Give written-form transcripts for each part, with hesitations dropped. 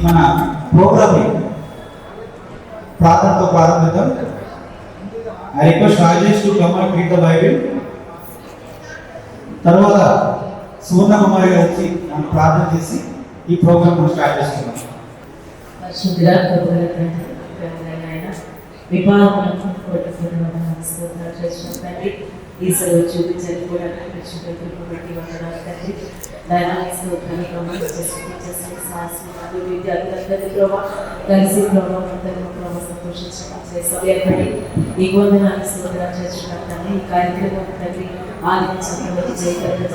మన ప్రోగ్రామ్ని ప్రార్థనతో ప్రారంభిద్దాం. I request Rajesh to come and read the Bible. తర్వాత సువర్ణ కుమారి గారు వచ్చి మనం ప్రార్థన చేసి ఈ ప్రోగ్రామ్ మనం స్టార్ట్ చేస్తున్నాం. ఈ సెలవు చూపించాలి కూడా బట్టి వందనాలు తండ్రి. విద్యార్థులందరినీ ప్రభావ కలిసి ప్రభావం అందరినీ ప్రభావ సంతోషించడం సమయపడి ఈ వందనాలు స్తోత్రాలు చేస్తున్నాం తండ్రి. ఈ కార్యక్రమం తండ్రి ఆదించడం జయకరంగా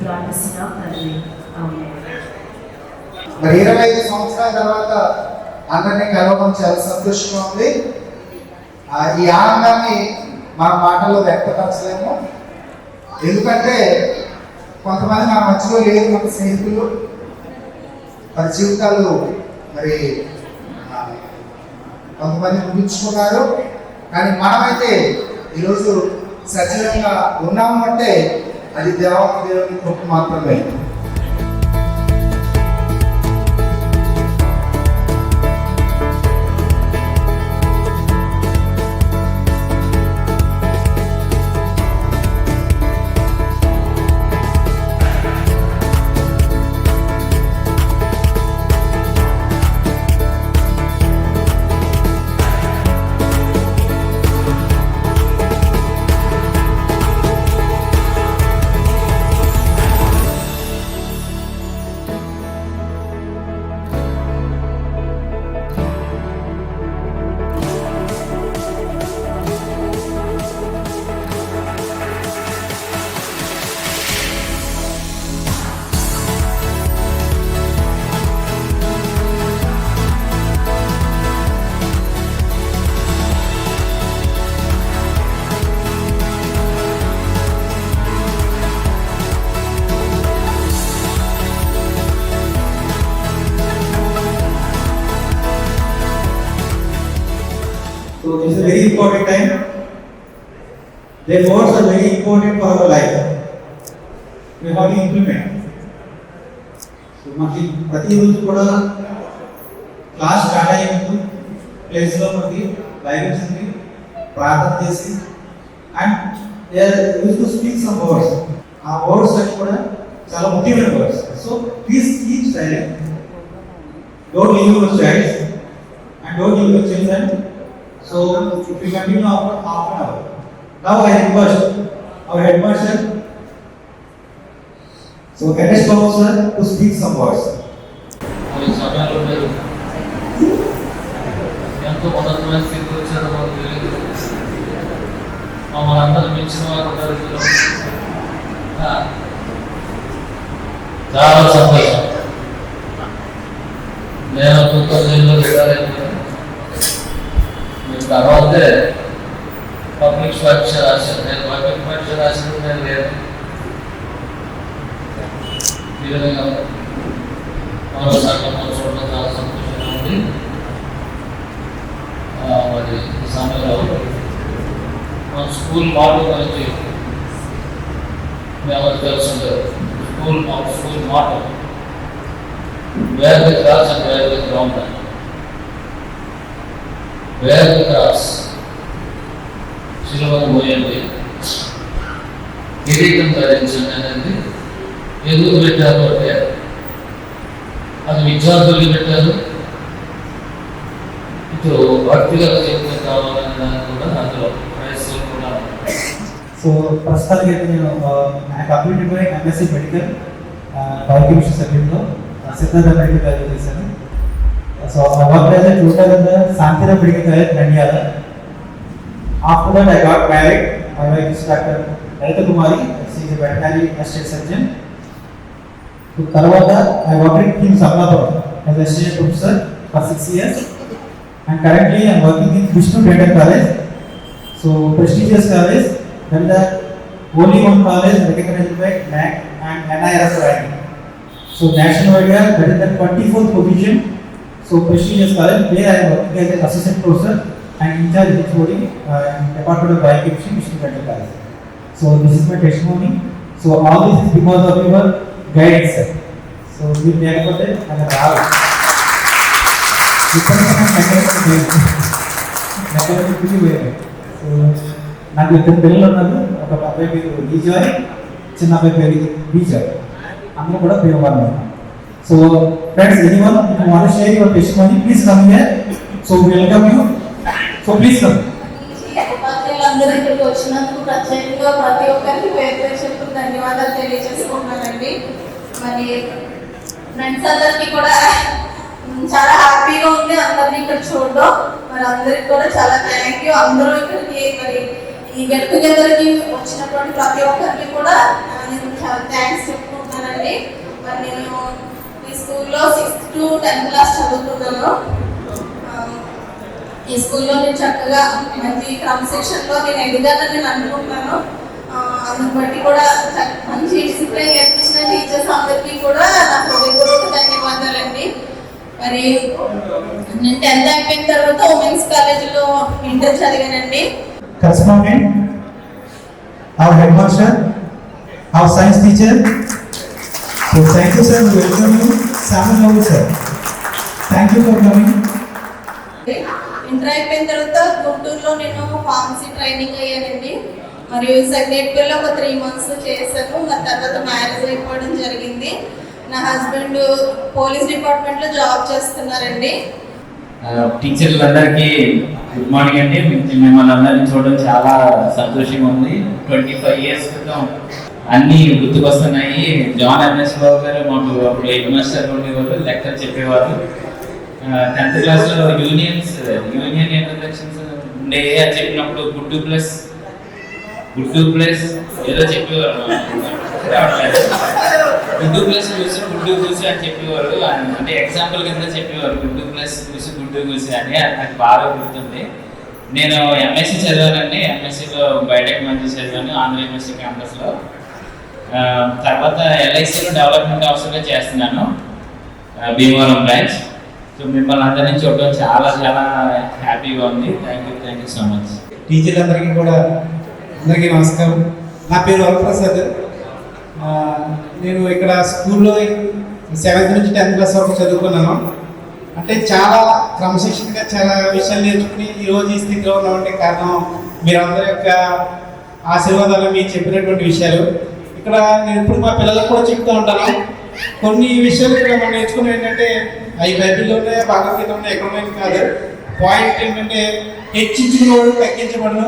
ప్రార్థిస్తున్నాం తండ్రి. మరి 25 సంవత్సరాల తర్వాత అందరినీ కలవడం చాలా సంతోషంగా ఉంది. ఈ ఆనందాన్ని మన మాటల్లో వ్యక్తపరచలేము. ఎందుకంటే కొంతమంది మన మధ్యలో లేదు, మన స్నేహితులు, వారి జీవితాలు మరి కొంతమంది ముగించుకున్నారు. కానీ మనమైతే ఈరోజు సజీవంగా ఉన్నాము అంటే అది దేవుని కృప మాత్రమే. So this is a very important time. Their words are very important for our life. We have to implement. So మనకి ప్రతిరోజు కూడా క్లాస్ స్టార్ట్ అయ్యే ముందు ప్లేస్లో మనకి బైబిల్ చదివి ప్రార్థన చేసి and they are use to speak some words. ఆ వర్డ్స్ అన్ని కూడా చాలా ముఖ్యమైన words. So please keep silent. Don't leave your child and don't leave your children. So if we continue after half an hour. Now I request our headmaster, so Ganesh Babu sir, to speak some words. ఈ సమయంలో మీరు ఎంతో ఉన్నతమైన స్థితికి వచ్చారో మాకు తెలియదు. మమ్మల్ని అందరూ మించిన వారు ఉన్నారు. చాలా సంతోషం. నేను కృతజ్ఞతలు ఇవ్వాలని తర్వాతే పబ్లిక్ పరీక్ష రాశాను. నేను పబ్లిక్ పరీక్ష రాసినప్పుడు నేను లేదు. ఈ విధంగా మరోసారి చూడడం చాలా సంతోషంగా ఉంది. మరి ఈ సమయంలో మన స్కూల్ మాటలు గురించి మేము తెలుసుంటారు. స్కూల్ మాట wear the cross and wear the ground. Wear the cross సిలువను మోయండి, కిరీటం ధరించండి అనేది ఎందుకు పెట్టారు అంటే అది విద్యార్థులు పెట్టారు. ఇటు భక్తిగత జీవితం కావాలనే దాన్ని కూడా అందులో క్రైస్తవులు కూడా. సో ప్రస్తుతానికి అయితే నేను complete by MSc medical biochemistry సబ్జెక్ట్లో సిద్ధార్థ మెడికల్ కాలేజ్ చేశాను. So I worked as a tutor in the Santira Medical College, Nandyala. After that I got married. My wife is Dr. Lalita Kumari. She is a veterinary estate surgeon. So Tarvata I worked in King Samlapuram as a assistant professor for 6 years. And currently I am working in Vishnu Dental College. So prestigious college. Then the only one college recognized by NAC and NIRF ranking. So nationwide that is the 24th position. So prestigious college where I am working as an assistant professor and in charge of HOD Department of Biochemistry, Vishnu Dental College. So this is my testimony. So all this is because of your guidance, sir. So so మీరు లేకపోతే నాకు రావు. Mechanic వేరే. So నాకు ఇద్దరు పిల్లలు ఉన్నారు. ఒక అబ్బాయి పేరు విజయ్, చిన్న అబ్బాయి పేరు విజయ్. అందరూ కూడా Bhimavaram. So friends, anyone you want to share your testimony, please come here. So welcome you. So please come. ఉపాధ్యాయులందరూ ఇక్కడికి వచ్చినందుకు ప్రత్యేకంగా ప్రతి ఒక్కరికి పేరు పేరు చెప్పి ధన్యవాదాలు తెలియజేసుకుంటున్నానండి. మరి ఫ్రెండ్స్ అందరికీ కూడా చాలా హ్యాపీగా ఉంది అందరినీ ఇక్కడ చూడడం. మరి అందరికి కూడా చాలా థ్యాంక్ యూ. అందరూ ఇక్కడికి మరి ఈ గెట్ టుగెదర్కి వచ్చినటువంటి ప్రతి ఒక్కరికి కూడా నేను చాలా థ్యాంక్స్ చెప్పుకుంటున్నానండి. మరి నేను ఈ స్కూల్లో 6th to 10th క్లాస్ చదువుతున్నాను. ఈ స్కూల్లో నేను చక్కగా మంచి క్రమశిక్షణలో నేను ఎదిగానని నేను అనుకుంటున్నాను. అందుని బట్టి కూడా మంచి డిసిప్లిన్ నేర్పించిన టీచర్స్ అందరికీ కూడా నా హృదయపూర్వక ధన్యవాదాలండి. మరి నేను 10th అయిపోయిన తర్వాత ఉమెన్స్ కాలేజీలో inter చదివానండి. Correspondent, our headmaster, our science teacher. So thank you sir, we welcome you. Samuel Noble sir, thank you for coming. Inter అయిపోయిన తర్వాత గుంటూరులో నేను ఫార్మసీ ట్రైనింగ్ అయ్యానండి. మరియు సెక్రటరీలో ఒక 3 months చేశాను. మరి తర్వాత మ్యారేజ్ అయిపోవడం జరిగింది. నా హస్బెండ్ పోలీస్ డిపార్ట్మెంట్లో జాబ్ చేస్తున్నారండి. టీచర్లందరికీ గుడ్ మార్నింగ్ అండి. మిమ్మల్ని అందరినీ చూడడం చాలా సంతోషంగా ఉంది. 25 years క్రితం అన్నీ గుర్తుకొస్తున్నాయి. జాన్ ఎంఎస్ బాబు గారు మాకు అప్పుడు హెడ్ మాస్టర్ ఉండేవారు, లెక్చర్ చెప్పేవారు. 10th క్లాస్లో యూనియన్ ఇంట్రడక్షన్స్ ఉండే అని చెప్పినప్పుడు గుడ్డు ప్లస్ ఏదో చెప్పేవారు. గుడ్డు ప్లస్ గుడ్డు కూసి అని చెప్పేవారు. అంటే ఎగ్జాంపుల్ కింద చెప్పేవారు, గుడ్డు ప్లస్ గుడ్డు కూసి అని. నాకు బాగా గుర్తుంది. నేను ఎంఎస్సీ చదివానండి. ఎంఎస్సీలో బయోటెక్నాలజీ చదివాను ఆంధ్ర యూనివర్సిటీ క్యాంపస్లో. తర్వాత ఎల్ఐసిలో డెవలప్మెంట్ ఆఫీసర్గా చేస్తున్నాను, భీమవరం బ్రాంచ్. సో మిమ్మల్ని అందరినీ చూడడం చాలా చాలా హ్యాపీగా ఉంది. Thank you so much. టీచర్లందరికీ కూడా అందరికీ నమస్కారం. నా పేరు వరప్రసాద్. నేను ఇక్కడ స్కూల్లో 7th నుంచి 10th క్లాస్ వరకు చదువుకున్నాను. అంటే చాలా క్రమశిక్షణగా చాలా విషయాలు నేర్చుకుని ఈరోజు ఈ స్థితిలో ఉన్నామంటే కారణం మీరందరి యొక్క ఆశీర్వాదాలు, మీరు చెప్పినటువంటి విషయాలు. ఇక్కడ నేను ఇప్పుడు మా పిల్లలకు కూడా చెప్తూ ఉంటాను. కొన్ని విషయాలు ఇక్కడ మనం నేర్చుకుని ఏంటంటే అవి బైబిల్లో ఉన్నాయి, భగవద్గీత ఉన్నాయి, ఎక్కడ కాదు. పాయింట్ ఏంటంటే హెచ్చించుకున్నవాడు తగ్గించబడును,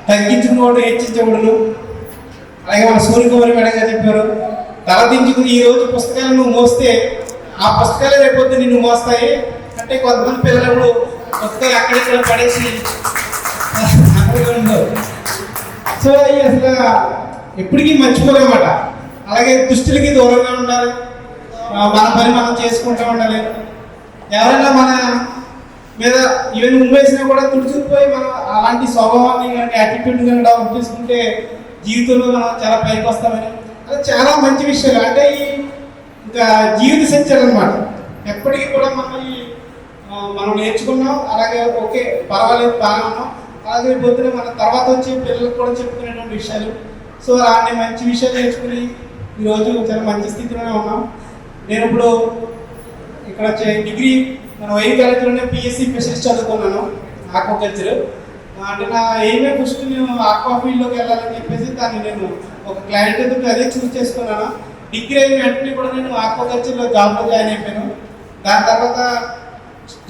తగ్గించుకున్నవాడు హెచ్చించబడును. అలాగే మన సూర్యకుమారి మేడం గారు చెప్పారు, తలదించుకుని ఈ రోజు పుస్తకాలు నువ్వు మోస్తే ఆ పుస్తకాలే రేపొద్దు నిన్ను మోస్తాయి. అంటే కొంతమంది పిల్లలు పుస్తకాలు అక్కడిక్కడ పడేసి అక్కడ ఉండవు. సో అవి అసలు ఎప్పటికీ మర్చిపోలేమాట. అలాగే దుస్తులకి దూరంగా ఉండాలి, మన పని మనం చేసుకుంటూ ఉండాలి. ఎవరైనా మన మీద ఈవెన్ ఉమ్మేసినా కూడా తుడుచుకుపోయి మనం అలాంటి స్వభావాన్ని కానీ యాటిట్యూడ్ కానీ డెవలప్ చేసుకుంటే జీవితంలో మనం చాలా పైకి వస్తామని. అది చాలా మంచి విషయాలు. అంటే ఈ ఇంకా జీవిత సంచారం అనమాట. ఎప్పటికీ కూడా మనం నేర్చుకున్నాం. అలాగే ఓకే పర్వాలేదు, బాగా ఉన్నాం. అలాగే పొద్దున మన తర్వాత వచ్చే పిల్లలకు కూడా చెప్పుకునేటువంటి విషయాలు. సో అలాంటి మంచి విషయాలు నేర్చుకుని ఈరోజు చాలా మంచి స్థితిలోనే ఉన్నాం. నేను ఇప్పుడు ఇక్కడ డిగ్రీ మన వైద్య కాలేజీలోనే పిఎస్సి స్పెషలిస్ట్ చదువుకున్నాను, ఆక్వాకల్చర్. అంటే నా ఎయిమే ఫస్ట్ నేను ఆక్వా ఫీల్డ్లోకి వెళ్ళాలని చెప్పేసి దాన్ని నేను ఒక క్లారిటీ తోటి అదే చూస్ చేసుకున్నాను. డిగ్రీ అయిన వెంటనే కూడా నేను ఆక్వాకల్చర్లో జాబ్లో జాయిన్ అయిపోయాను. దాని తర్వాత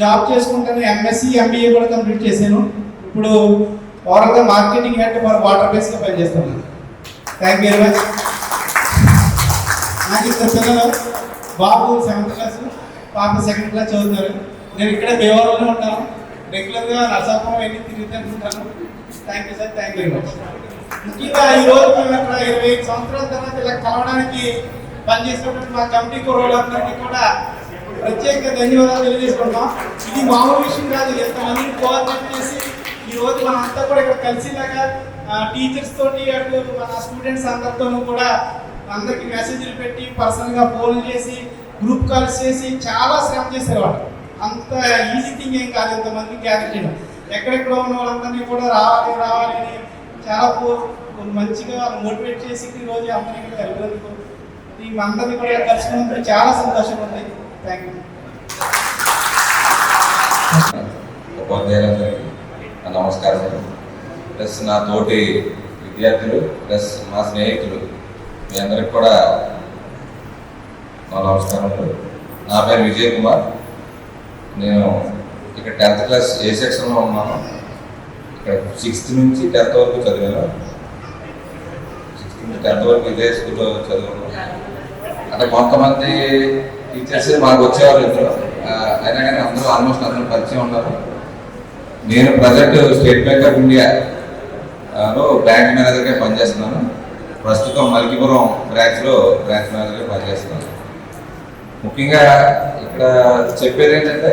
జాబ్ చేసుకుంటాను, ఎంఎస్సి ఎంబీఏ కూడా కంప్లీట్ చేశాను. ఇప్పుడు ఓవరాల్గా మార్కెటింగ్ హెడ్ ఫర్ వాటర్ బేస్గా పనిచేస్తున్నాను. Thank you very much. నాకు ఇద్దరు పిల్లలు, బాబు 7th క్లాస్, పాప 2nd క్లాస్ చదువుతున్నారు. నేను ఇక్కడ భీమవరంలో ఉంటాను. రెగ్యులర్గా నరసాపురం వెళ్ళి తిరుగుతుంటాను. Thank you sir, thank you very much. ముఖ్యంగా ఈరోజు మేము ఇక్కడ 25 సంవత్సరాల తర్వాత ఇలా కలవడానికి పనిచేసినటువంటి మా కమిటీ కుర్రోళ్ళందరికీ కూడా ప్రత్యేక ధన్యవాదాలు తెలియజేసుకుంటాం. ఇది మామూలు విషయం కాదు. ఎంతమందిని కోఆర్డినేట్ చేసి ఈరోజు మనం అంతా కూడా ఇక్కడ కలిసిలాగా టీచర్స్ తోటి అటు మన స్టూడెంట్స్ అందరితోనూ కూడా అందరికి మెసేజ్లు పెట్టి పర్సనల్గా ఫోన్లు చేసి గ్రూప్ కాల్స్ చేసి చాలా శ్రమ చేశారు వాళ్ళు. అంత ఈజీ థింగ్ ఏం కాదు ఇంతమందికి గ్యాదర్ చేయడం. ఎక్కడెక్కడ ఉన్న వాళ్ళందరినీ కూడా రావాలి అని చాలా మంచిగా మోటివేట్ చేసి ఈరోజు అందరికీ కలిపినందుకు టీం అందరినీ కూడా కలుసుకున్నందుకు చాలా సంతోషంగా ఉంది. Thank you. ఉపాధ్యాయులందరికీ నమస్కారం. ప్లస్ నా తోటి విద్యార్థులు ప్లస్ మా స్నేహితులు మీ అందరికి కూడా నా నమస్కారములు. నా పేరు విజయ్ కుమార్. నేను ఇక్కడ 10th క్లాస్ ఏ సెక్షన్లో ఉన్నాను. ఇక్కడ 6th నుంచి 10th వరకు చదివాను. 6th నుంచి 10th వరకు ఇదే స్కూల్లో చదివాను. అంటే కొంతమంది టీచర్స్ మాకు వచ్చేవారు ఇద్దరు, అయినా కానీ అందరూ ఆల్మోస్ట్ అందరూ పరిచయం ఉన్నారు. నేను ప్రజెంట్ స్టేట్ బ్యాంక్ ఆఫ్ ఇండియాలో బ్యాంక్ మేనేజర్గా పనిచేస్తున్నాను. ప్రస్తుతం మల్కీపురం బ్రాంచ్లో బ్రాంచ్ మేనేజర్గా పనిచేస్తున్నాను. ముఖ్యంగా ఇక్కడ చెప్పేది ఏంటంటే,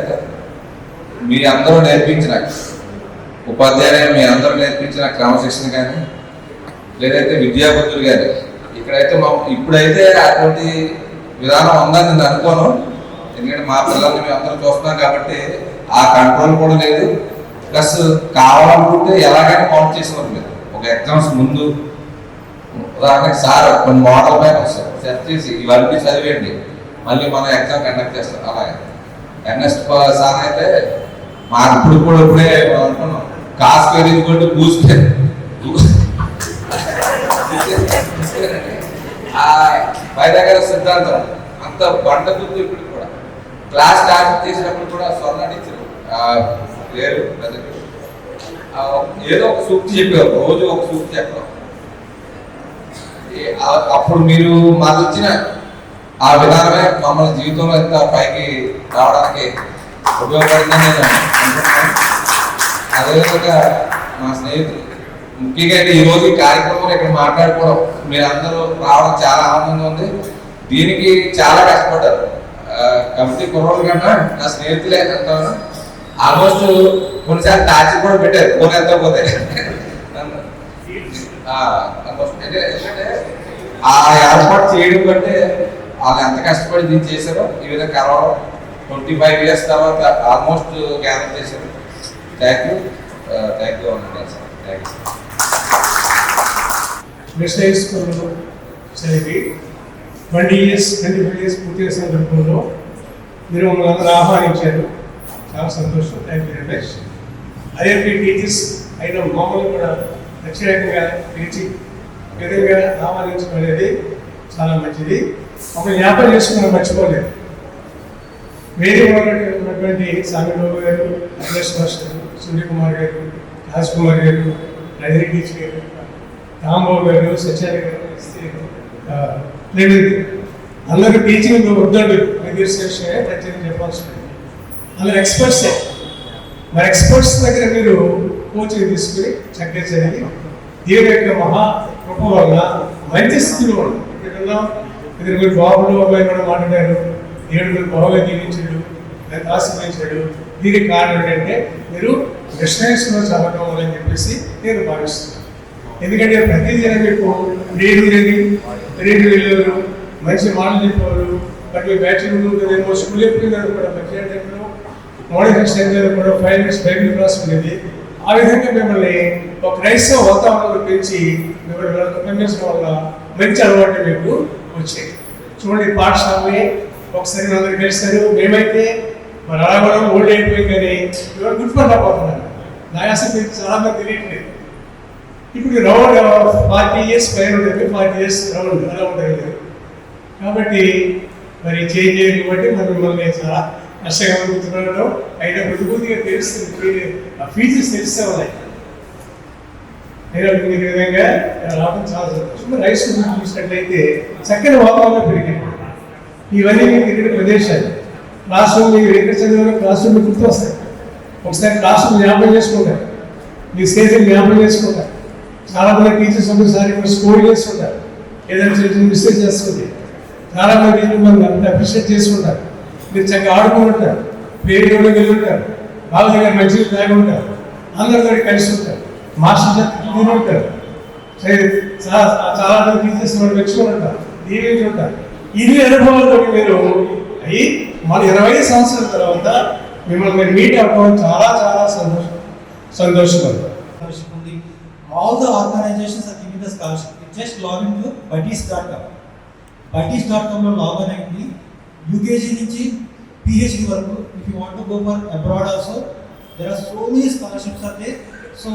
మీ అందరూ నేర్పించిన ఉపాధ్యాయులు, మీ అందరూ నేర్పించిన క్రమశిక్షణ కానీ లేదైతే విద్యాబుద్ధులు కానీ ఇక్కడైతే ఇప్పుడైతే అటువంటి విధానం ఉందని నేను అనుకోను. ఎందుకంటే మా పిల్లల్ని మేము అందరూ చూస్తున్నాం కాబట్టి ఆ కంట్రోల్ కూడా లేదు. ప్లస్ కావాలనుకుంటే ఎలాగైనా కౌంట్ చేసేవారు లేదు. ఒక ఎగ్జామ్స్ ముందు ఉదాహరణకి సార్ కొన్ని మోడల్ పైన వస్తారు, సెట్ చేసి ఇవన్నీ చదివేయండి, మళ్ళీ మనం ఎగ్జామ్ కండక్ట్ చేస్తాం. అలాగే ఎన్ఎస్ సార్ అయితే మాకు ఇప్పుడే అనుకున్నాం కాస్ట్ పెరిగించుకుంటూ కూర్చుంటే వైద్యగారి సిద్ధాంతం అంత బండ గుర్తు. ఇప్పుడు కూడా క్లాస్ స్టార్ట్ చేసినప్పుడు కూడా స్వర్ణ టీచర్ లేరు, ఏదో ఒక సూక్తి చెప్పేవారు, రోజు ఒక సూక్తి చెప్పడం. అప్పుడు మీరు మాకు ఇచ్చిన ఆ విధానమే మమ్మల్ని జీవితంలో ఎంత పైకి రావడానికి ఉపయోగపడిందని నేను అనుకుంటున్నాను. అదేవిధంగా మా స్నేహితులు ముఖ్యంగా ఈరోజు ఈ కార్యక్రమంలో ఇక్కడ మాట్లాడుకోవడం, మీరందరూ రావడం చాలా ఆనందంగా ఉంది. దీనికి చాలా కష్టపడ్డారు. కమిటీ కుర్రోళ్ళు కన్నా నా స్నేహితులే అంటాను. ఆల్మోస్ట్ కొన్నిసార్లు టార్చర్ కూడా పెట్టారు, ఫోన్ ఎంత పోతే. ఎందుకంటే ఆ ఏర్పాటు చేయడం కంటే వాళ్ళు ఎంత కష్టపడి దీన్ని చేశారో, ఈ విధంగా కలవడం 25 years తర్వాత ఆల్మోస్ట్ గ్యాదర్ చేశారు. థ్యాంక్ యూ అనుకుంటాను sir. Thank you. Best high స్కూల్లో చదివి 25 years పూర్తి చేసిన సందర్భంలో మీరు మమ్మల్ని అందరూ ఆహ్వానించారు. చాలా సంతోషం. Thank you very much. అదే టీచర్స్ అయిన మమ్మల్ని కూడా ప్రత్యేకంగా పిలిచి విధంగా ఆహ్వానించడం అనేది చాలా మంచిది. మమ్మల్ని జ్ఞాపకం చేసుకుని మర్చిపోలేదు. వేరే ఉన్నటువంటి సామిబాబు గారు, అఖిలేష్ మాస్టర్, సూర్యకుమార్ గారు, రాజ్ కుమార్ గారు, నదిరి టీచర్ గారు, రాంబాబు గారు, సత్యాన్ని గారు, అందరూ టీచింగ్ వద్దండి నిర్దేశించే ప్రత్యేకంగా చెప్పాల్సి ఉంటుంది. అందరూ ఎక్స్పర్ట్సే. మరి ఎక్స్పర్ట్స్ దగ్గర మీరు కోచింగ్ తీసుకుని చక్కగా చదివి దేవుని యొక్క మహా కృప వల్ల మంచి స్థితిలో ఉంది. ఇక్కడ మీరు బాబులు అబ్బాయి కూడా మాట్లాడారు. దేవుడు మీరు బాగా దీవించాడు, దాన్ని ఆశీర్వదించాడు. దీనికి కారణం ఏంటంటే మీరు డిస్టెన్స్లో చదవడం అని చెప్పేసి నేను భావిస్తున్నాను. ఎందుకంటే ప్రతిదిన మీకు రేడియో వెళ్ళేవారు, మంచి మాటలు చెప్పేవారు. బట్ మీ బ్యాచులర్ ఉంటుందేమో, స్కూల్ ఎప్పుడు కూడా మధ్యాహ్నం టైంలో మార్నింగ్ టైంలో కూడా 5 minutes బైబిల్ క్లాస్ ఉండేది. ఆ విధంగా మిమ్మల్ని ఒక క్రైస్తవ వాతావరణంలో పెంచి మిమ్మల్ని ఉపన్యాసం వల్ల మంచి అలవాటు మీకు వచ్చాయి. చూడండి, పాఠశాలని ఒకసారి అందరు కలిస్తారు. మేమైతే మరి అలా కూడా ఓల్డ్ అయిపోయింది కానీ ఇవాళ గుర్తుపట్టకపోతున్నాను. నా అసలు చాలా మంది తెలియట్లేదు. ఇప్పుడు రౌండ్ 40 years పైన ఉంటుంది, 40 years రౌండ్ అలా ఉంటుంది. కాబట్టి మరి చేంజ్ చేయడం బట్టి మరి మిమ్మల్ని చాలా కష్టంగా అనుకుంటున్నాను. అయినా కొద్దిగా తెలుస్తుంది, ఆ ఫీచర్స్ తెలుస్తూ ఉన్నాయి. ఈ విధంగా రావడం చాలా సంతోషం. రైస్ చూసినట్లయితే చక్కని వాతావరణం పెరిగింది. ఇవన్నీ మీకు తిరిగిన ప్రదేశాలు. క్లాస్ రూమ్ మీరు ఎక్కడ చదివారో క్లాస్ రూమ్ గుర్తు వస్తాయి. ఒకసారి క్లాస్ రూమ్ జ్ఞాపకం చేసుకుంటారు, మీ స్నేహితులు జ్ఞాపకం చేసుకుంటారు. చాలా మంది టీచర్స్ ఒకసారి స్కోర్ చేసుకుంటారు, ఏదైనా చిన్న చిన్న మిస్టేక్ చేస్తుంది. చాలా మంది మిమ్మల్ని అప్రిషియేట్ చేసుకుంటారు. మీరు చక్కగా ఆడుకుంటారు, పేరు కూడా వెళ్ళి ఉంటారు, వాళ్ళ దగ్గర మంచిగా తాగి ఉంటారు, అందరితో కలిసి ఉంటారు, మాస్టర్ తిని ఉంటారు. చాలా మంది టీచర్స్ వాళ్ళు మెచ్చుకుని ఉంటారు, దీవించి ఉంటారు. ఇది అనుభవంతో మీరు అయ్యి మన 20 సంవత్సరాల తర్వాత మిమ్మల్ని మీరు మీట్ అవ్వడం చాలా చాలా సంతోషంగా All the organizations are giving the scholarship. Just log into buddies.com. buddies.com లో లాగిన్ అయింది. యూకేజీ నుంచి PhD వరకు. If you want to go for abroad also there are so many scholarships are there, so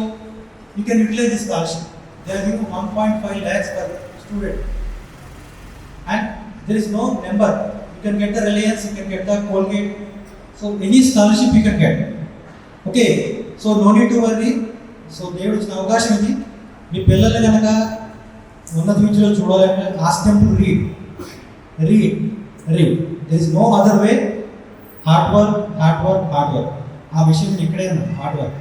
you can utilize this scholarship. They are giving 1.5 lakhs per student, and there is no number. You can get the Reliance, you can get the Colgate, so any scholarship you can get. Okay, so no need to worry. So దేవుడు ఇచ్చిన అవకాశం ఇది. మీ పిల్లలు కనుక ఉన్నత విద్యలో చూడాలంటే ask them to read. There is no other way. Hard work. ఆ విషయం ఇక్కడే ఉంది, హార్డ్ వర్క్.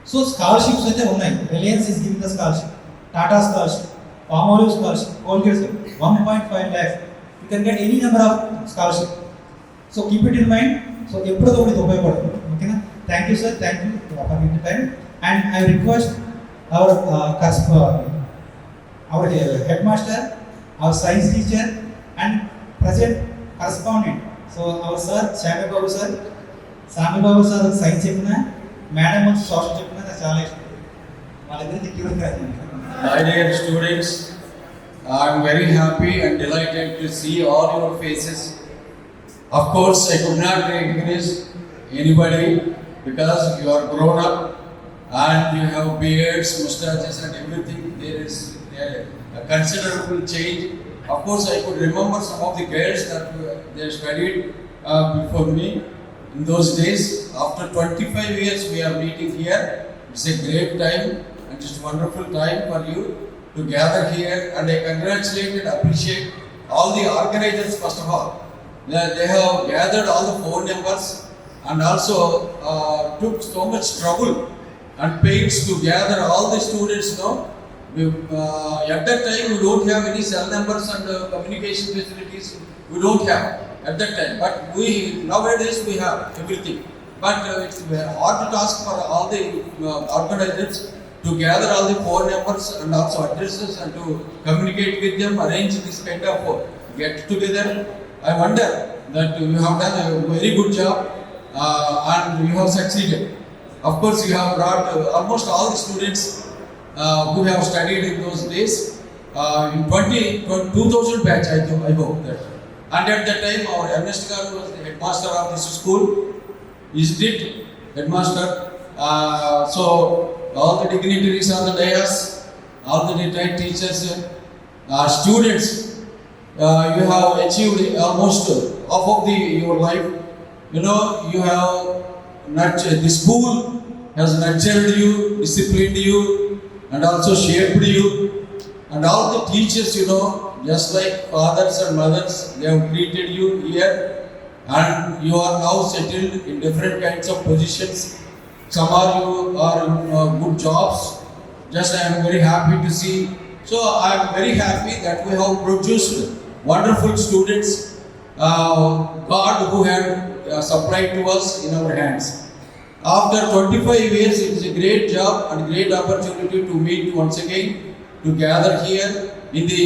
సో స్కాలర్షిప్స్ అయితే ఉన్నాయి. Reliance is giving the scholarship, Tata scholarship, Palmolive scholarship, Colgate 1.5 lakhs. You can get any number of scholarship. So keep it in mind. So ఎప్పుడు కూడా ఇది ఉపయోగపడుతుంది. ఓకేనా? Thank you sir, thank you for giving time. And I request our head master, our science teacher and present correspondent. So our sir Shyamababu sir science చెప్పిన, madam వచ్చి social చెప్పిన నాకు చాలా ఇష్టం. వాళ్ళిద్దరికి క్యూర్ కాదు. My dear students, I am very happy and delighted to see all your faces. Of course, I could not recognize anybody because you are grown up and you have beards, mustaches and everything. There is a considerable change. Of course, I could remember some of the girls that they studied before me. In those days, after 25 years we are meeting here. It's a great time and it's a wonderful time for you to gather here, and I congratulate and appreciate all the organizers first of all. They have gathered all the phone numbers and also took so much trouble and pains to gather all the students. At that time we don't have any cell numbers and communication facilities. We don't have at that time, but nowadays we have everything. But it's a hard task for all the organizers to gather all the phone numbers and also addresses and to communicate with them, arrange this kind of get together. I wonder that you have done a very good job and you have succeeded. Of course, you have brought almost all the students who have studied in those days in 2000 batch. I hope that. And at that time, our Ernest Garu was the headmaster of this school. Isn't it, headmaster? So all the dignitaries on the dais, all the retired teachers, students, you have achieved almost half of your life. You have nurtured, the school has nurtured you, disciplined you, and also shaped you. And all the teachers, just like fathers and mothers, they have treated you here, and you are now settled in different kinds of positions. Some of you are in good jobs. Just I am very happy to see. So I am very happy that we have produced wonderful students, God who had supplied to us in our hands. After 25 years, it is a great job and great opportunity to meet once again, to gather here in the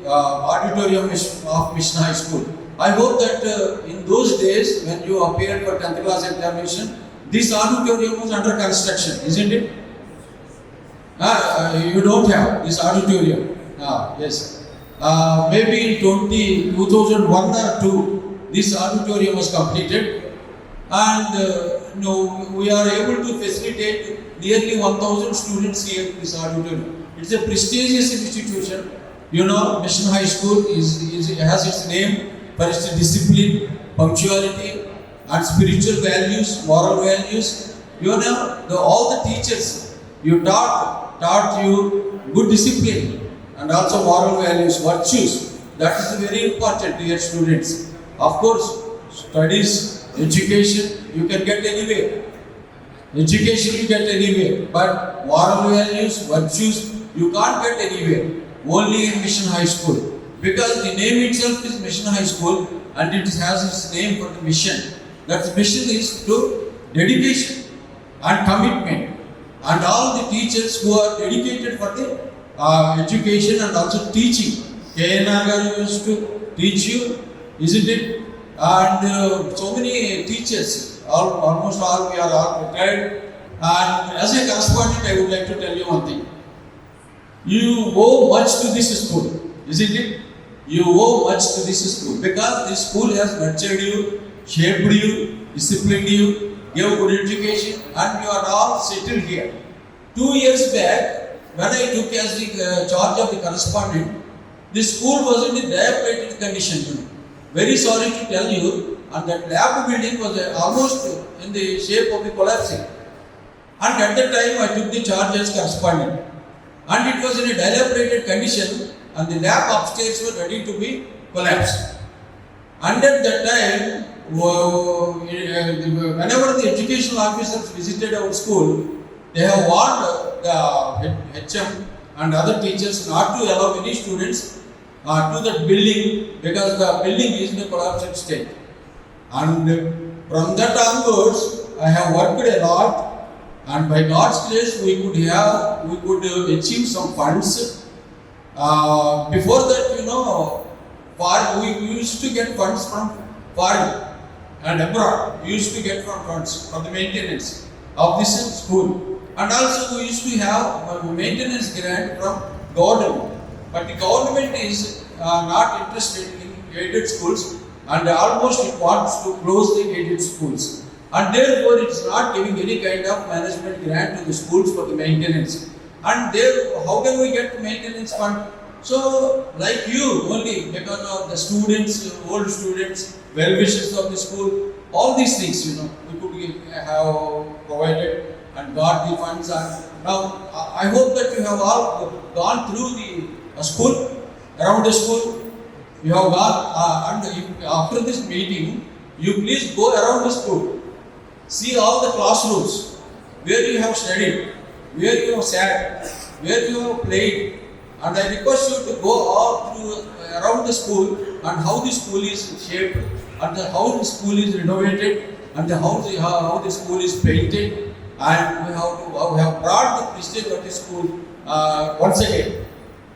auditorium of Mission High School. I hope that in those days when you appeared for 10th class examination, this auditorium was under construction, isn't it? You don't have this auditorium. Yes. Maybe in 2001 or 2, this auditorium was completed, and we are able to facilitate nearly 1,000 students here in this auditorium. It's a prestigious institution. Mission High School has its name for its discipline, punctuality, and spiritual values, moral values. All the teachers you taught you good discipline and also moral values, virtues. That is very important to your students. Of course, studies, education you can get anywhere. But moral values, virtues you can't get anywhere. Only in Mission High School, because the name itself is Mission High School and it has its name for the mission. That mission is to dedication and commitment, and all the teachers who are dedicated for the education and also teaching. K.N.R. Garu used to teach you, isn't it? And so many teachers, almost all we are all retired. And as a correspondent, I would like to tell you one thing. You owe much to this school, isn't it? You owe much to this school because this school has nurtured you, shaped you, disciplined you, gave good education, and you are all settled here. 2 years back, when I took as the charge of the correspondent, the school was in a dilapidated condition. Very sorry to tell you, and that lab building was almost in the shape of the collapsing. And at that time, I took the charge as correspondent, and it was in a dilapidated condition, and the lab upstairs were ready to be collapsed. And at that time, whenever the educational officers visited our school, they have warned the HM and other teachers not to allow any students to that building because the building is in a collapsed state. And from that onwards, I have worked a lot, and by God's grace, we could achieve some funds. Before that, we used to get funds from foreign and abroad. We used to get funds for the maintenance of this school. And also we used to have a maintenance grant from government. But the government is not interested in aided schools, and almost it wants to close the aided schools. And therefore it is not giving any kind of management grant to the schools for the maintenance. And there, how can we get maintenance fund? So, like you, only because of the students, old students, well-wishers of the school, all these things, we could have provided and got the funds. And now, I hope that you have all gone through the school, around the school. You have gone, and after this meeting, you please go around the school. See all the classrooms, where you have studied, where you have sat, where you have played. And I request you to go all through around the school and how the school is shaped, and how the school is renovated, and how the school is painted, and we have brought the prestige of the school once again.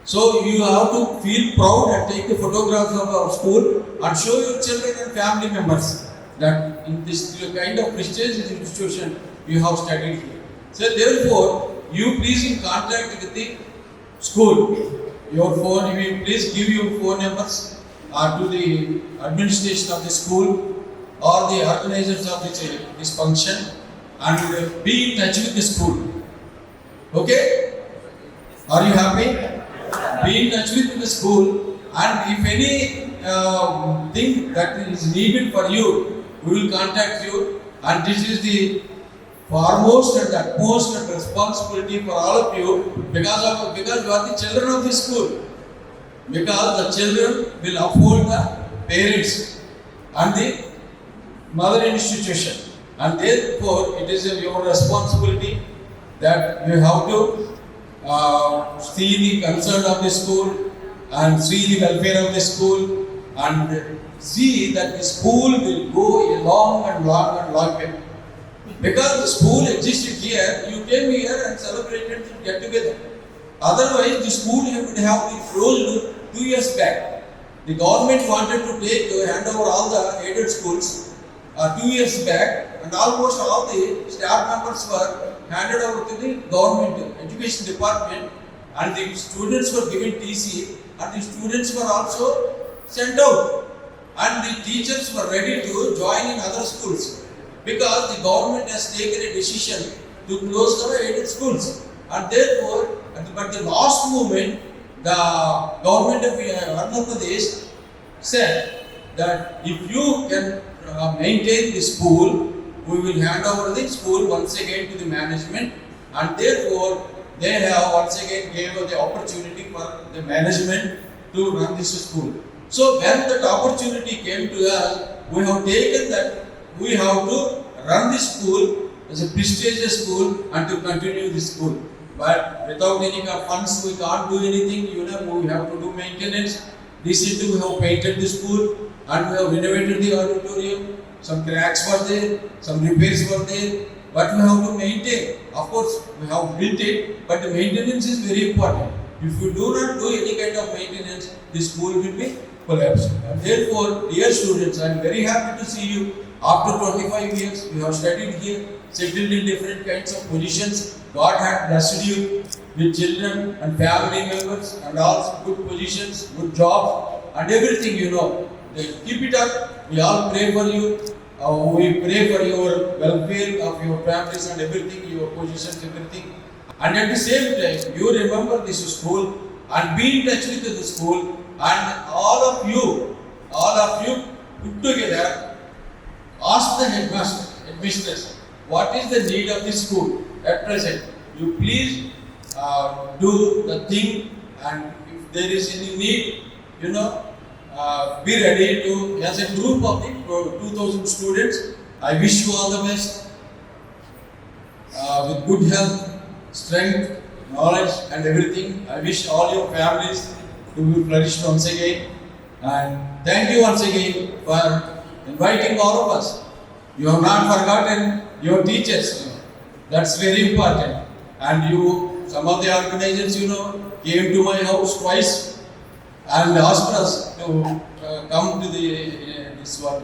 So you have to feel proud and take the photographs of our school and show your children and family members that in this kind of prestigious institution you have studied here. So therefore, you please in contact with the school. Your phone, you please give your phone numbers to the administration of the school or the organizers of this function, and be in touch with the school. Okay? Are you happy? Be in touch with the school, and if any thing that is needed for you, we will contact you. And this is the foremost and utmost responsibility for all of you, because you are the children of the school. Because the children will uphold the parents and the mother institution, and therefore it is your responsibility that you have to see the concern of the school and see the welfare of the school, and see that the school will go a long way. Because the school existed here, you came here and celebrated to get together. Otherwise, the school would have been closed 2 years back. The government wanted to hand over all the aided schools 2 years back, and almost all the staff members were handed over to the government education department, and the students were given TC, and the students were also sent out, and the teachers were ready to join in other schools, because the government has taken a decision to close the aided schools. And therefore, but the last moment, the government of Andhra Pradesh said that if you can maintain the school, we will hand over the school once again to the management, and therefore they have once again gave the opportunity for the management to run this school. So when that opportunity came to us, we have taken that we have to run this school as a prestigious school and to continue this school. But without any funds, we can't do anything. We have to do maintenance. Recently, we have painted the school and we have renovated the auditorium. Some cracks were there, some repairs were there, but we have to maintain. Of course, we have built it, but the maintenance is very important. If you do not do any kind of maintenance, the school will be collapsed. And therefore, dear students, I am very happy to see you. After 25 years, you have studied here, settled in different kinds of positions. God had blessed you with children and family members and also good positions, good jobs. and everything, you know. Keep it up. We all pray for you. We pray for your welfare of your families and everything, your positions, everything. And at the same time, you remember this school and be in touch with the school, and all of you put together, ask the headmistress, what is the need of the school at present? You please do the thing, and if there is any need, you know, be ready to, as a group of the 2000 students, I wish you all the best, with good health, strength, knowledge and everything. I wish all your families to be flourished once again, and thank you once again for inviting all of us. You have not forgotten your teachers, that's very important. And you, some of the organizers, you know, came to my house twice and asked us to come to this one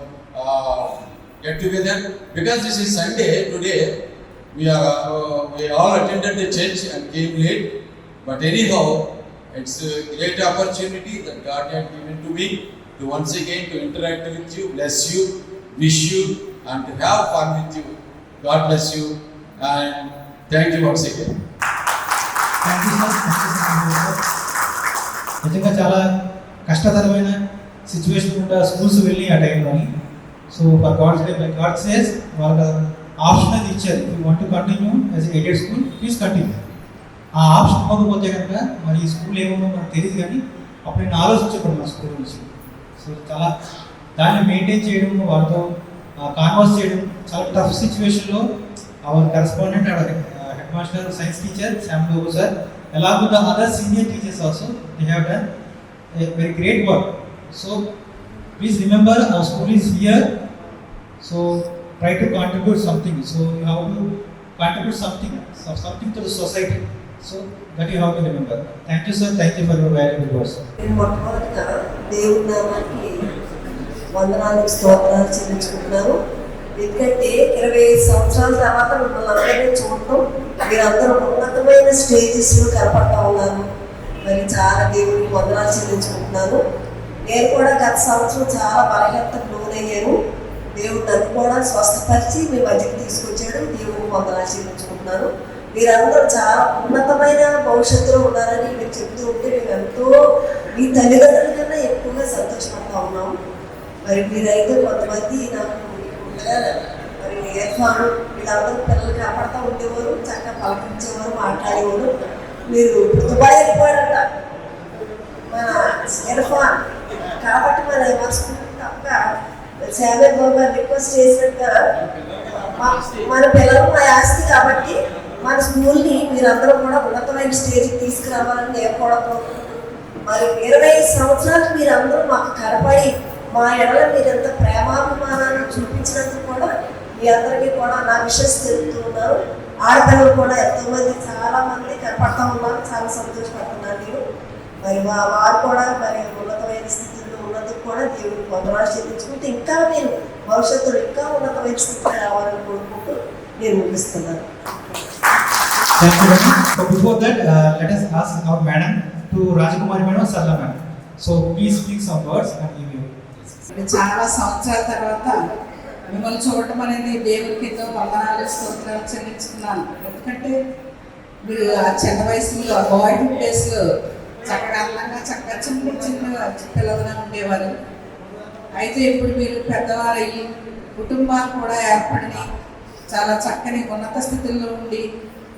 get together, because this is Sunday today. We all attended the church and came late, but anyhow, it's a great opportunity that God had given to me to once again to interact with you, bless you, wish you, and to have fun with you. God bless you, and thank you once again. Thank you sir. నిజంగా చాలా కష్టతరమైన situation కూడా schools వెళ్ళి ఆ టైంలోని. So for God's day by God says వాళ్ళ option అది ఇచ్చారు. You want to continue as aided school, please continue. ఆ ఆప్షన్ ఇవ్వకపోతే కనుక మరి ఈ స్కూల్ ఏమో మనకు తెలియదు, కానీ అప్పుడు నేను ఆలోచించకూడదు మా స్కూల్ నుంచి. సో చాలా దాన్ని మెయింటైన్ చేయడం, వాళ్ళతో కాన్వర్స్ చేయడం చాలా టఫ్ సిచ్యువేషన్లో our correspondent, our head master, science teacher Sam Lobo sir, along with the other senior teachers also, they have done a very great work. So please remember our school is here, so try to contribute something. So you have to contribute something to the society. So that you have to remember. Thank you sir, thank you for your valuable words. మొట్టమొదటిగా దేవుని నామానికి వందనాలు స్తోత్రాలు చెల్లించుకుంటున్నాను. ఎందుకంటే 25 సంవత్సరాల తర్వాత మిమ్మల్ని అందరినీ చూడటం, మీరందరూ ఉన్నతమైన స్టేజెస్లో కనపడతా ఉన్నారు. మరి చాలా దేవుడికి వందనాలు చెల్లించుకుంటున్నాను. నేను కూడా గత సంవత్సరం చాలా బలహీనతకు లోనయ్యాను. దేవుడు నన్ను కూడా స్వస్థపరిచి మీ మధ్యకి తీసుకొచ్చాడు. దేవుడికి వందనాలు చెల్లించుకుంటున్నాను. మీరందరూ చాలా ఉన్నతమైన భవిష్యత్తులో ఉన్నారని మీరు చెప్తూ ఉంటే మేము ఎంతో మీ తల్లిదండ్రుల కన్నా ఎక్కువగా సంతోషపడతా ఉన్నాము. మరి మీరైతే కొంతమంది నాకు మరి ఇర్ఫాన్ వీళ్ళందరూ పిల్లలు కాపాడుతూ ఉండేవారు, చక్కగా పలకరించేవారు, మాట్లాడేవారు. మీరు దుబాయ్ వెళ్ళిపోయారంట మన ఇర్ఫాన్, కాబట్టి మన స్కూల్ తప్ప శామ్యూల్ బాబు గారు రిక్వెస్ట్ చేసినట్టుగా మన పిల్లలు మా ఆస్తి, కాబట్టి మన స్కూల్ని మీరందరూ కూడా ఉన్నతమైన స్టేజ్కి తీసుకురావాలని నేను కూడా కోరుకుంటున్నాను. మరి 25 సంవత్సరాలు మీరందరూ మాకు కనపడి మా ఎడల మీరు ఎంత ప్రేమాభిమానాన్ని చూపించినందుకు కూడా మీ అందరికీ కూడా నా విషెస్ తెలుపుతూ ఉన్నారు. ఆడపిల్లలు కూడా ఎంతోమంది చాలామంది కనపడతా ఉన్నారు. చాలా సంతోషపడుతున్నాను నేను. మరి వారు కూడా మరి ఉన్నతమైన స్థితిలో ఉన్నందుకు కూడా దేవుడికి వందనాలు చెల్లించుకుంటూ ఇంకా మీరు భవిష్యత్తులో ఇంకా ఉన్నతమైన స్థితికి రావాలని కోరుకుంటూ నేను ముగిస్తున్నాను. Thank you very much. So before that, let us ask our madam to Rajakumari madam, Sarla madam. So please speak some words and give you. చాలా సంవత్సరాల తర్వాత మిమ్మల్ని చూడటం అనేది దేవుడికి ఎంతో వందనాలు స్తోత్రాలు చెల్లించుకున్నాను. ఎందుకంటే మీరు ఆ చిన్న వయసులో బాయ్హుడ్ డేస్లో చక్కగా అందంగా చక్కగా చిన్న చిన్న పిల్లలుగా ఉండేవారు. అయితే ఇప్పుడు మీరు పెద్దవారయ్యి కుటుంబాలు కూడా ఏర్పడినాయి, చాలా చక్కని ఉన్నత స్థితిలో ఉండి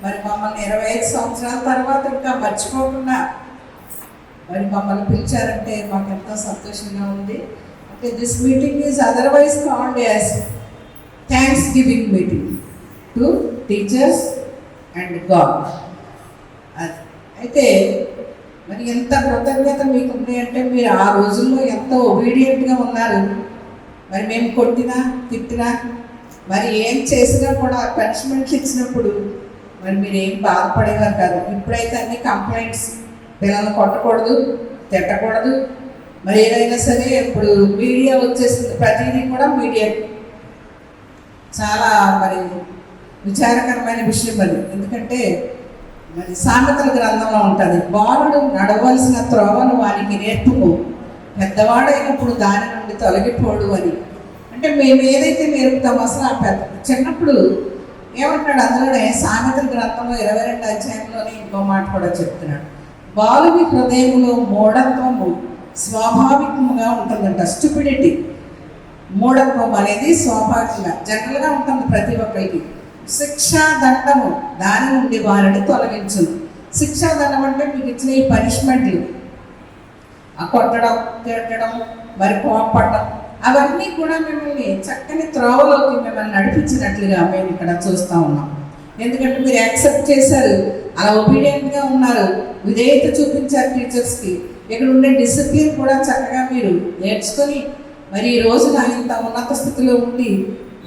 మరి మమ్మల్ని 25 సంవత్సరాల తర్వాత ఇంకా మర్చిపోకుండా మరి మమ్మల్ని పిలిచారంటే మాకు ఎంతో సంతోషంగా ఉంది. అంటే this meeting is otherwise called as thanks giving meeting to teachers and God. అయితే మరి ఎంత కృతజ్ఞత మీకు ఉంది అంటే మీరు ఆ రోజుల్లో ఎంతో ఒబీడియంట్గా ఉన్నారు. మరి మేము కొట్టినా తిట్టినా మరి ఏం చేసినా కూడా పనిష్మెంట్లు ఇచ్చినప్పుడు మరి మీరు ఏం బాధపడేవారు కాదు. ఇప్పుడైతే అన్ని కంప్లైంట్స్, పిల్లల్ని కొట్టకూడదు, తిట్టకూడదు, మరి ఏదైనా సరే ఇప్పుడు మీడియా వచ్చేసింది, ప్రతిదీ కూడా మీడియా. చాలా మరి విచారకరమైన విషయం అది. ఎందుకంటే మరి సామెతల గ్రంథంలో ఉంటుంది, బాలుడు నడవలసిన త్రోవను వారికి నేర్పుము, పెద్దవాడైనప్పుడు దాని నుండి తొలగిపోడు అని. అంటే మేము ఏదైతే నేర్పుతామో అసలు ఆ పెద్ద చిన్నప్పుడు ఏమంటున్నాడు అందులోనే సామెతల గ్రంథంలో 22 అధ్యాయంలోనే ఇంకో మాట కూడా చెప్తున్నాడు. బాలుని హృదయంలో మూఢత్వము స్వాభావికంగా ఉంటుందంట. స్టూపిడిటీ, మూఢత్వం అనేది స్వాభావికంగా జనరల్గా ఉంటుంది ప్రతి ఒక్కరికి. శిక్షాదండము దాని నుండి వారిని తొలగించును. శిక్షాదండం అంటే మీకు ఇచ్చిన ఈ పనిష్మెంట్లు, ఆ కొట్టడం, తిట్టడం, మరి కోపపడడం, అవన్నీ కూడా మిమ్మల్ని చక్కని త్రోవలోకి మిమ్మల్ని నడిపించినట్లుగా మేము ఇక్కడ చూస్తూ ఉన్నాం. ఎందుకంటే మీరు యాక్సెప్ట్ చేశారు, అలా ఒబీడియంట్గా ఉన్నారు, విధేయత చూపించారు టీచర్స్కి. ఇక్కడ ఉండే డిసిప్లిన్ కూడా చక్కగా మీరు నేర్చుకొని మరి ఈ రోజున ఇంత ఉన్నత స్థితిలో ఉండి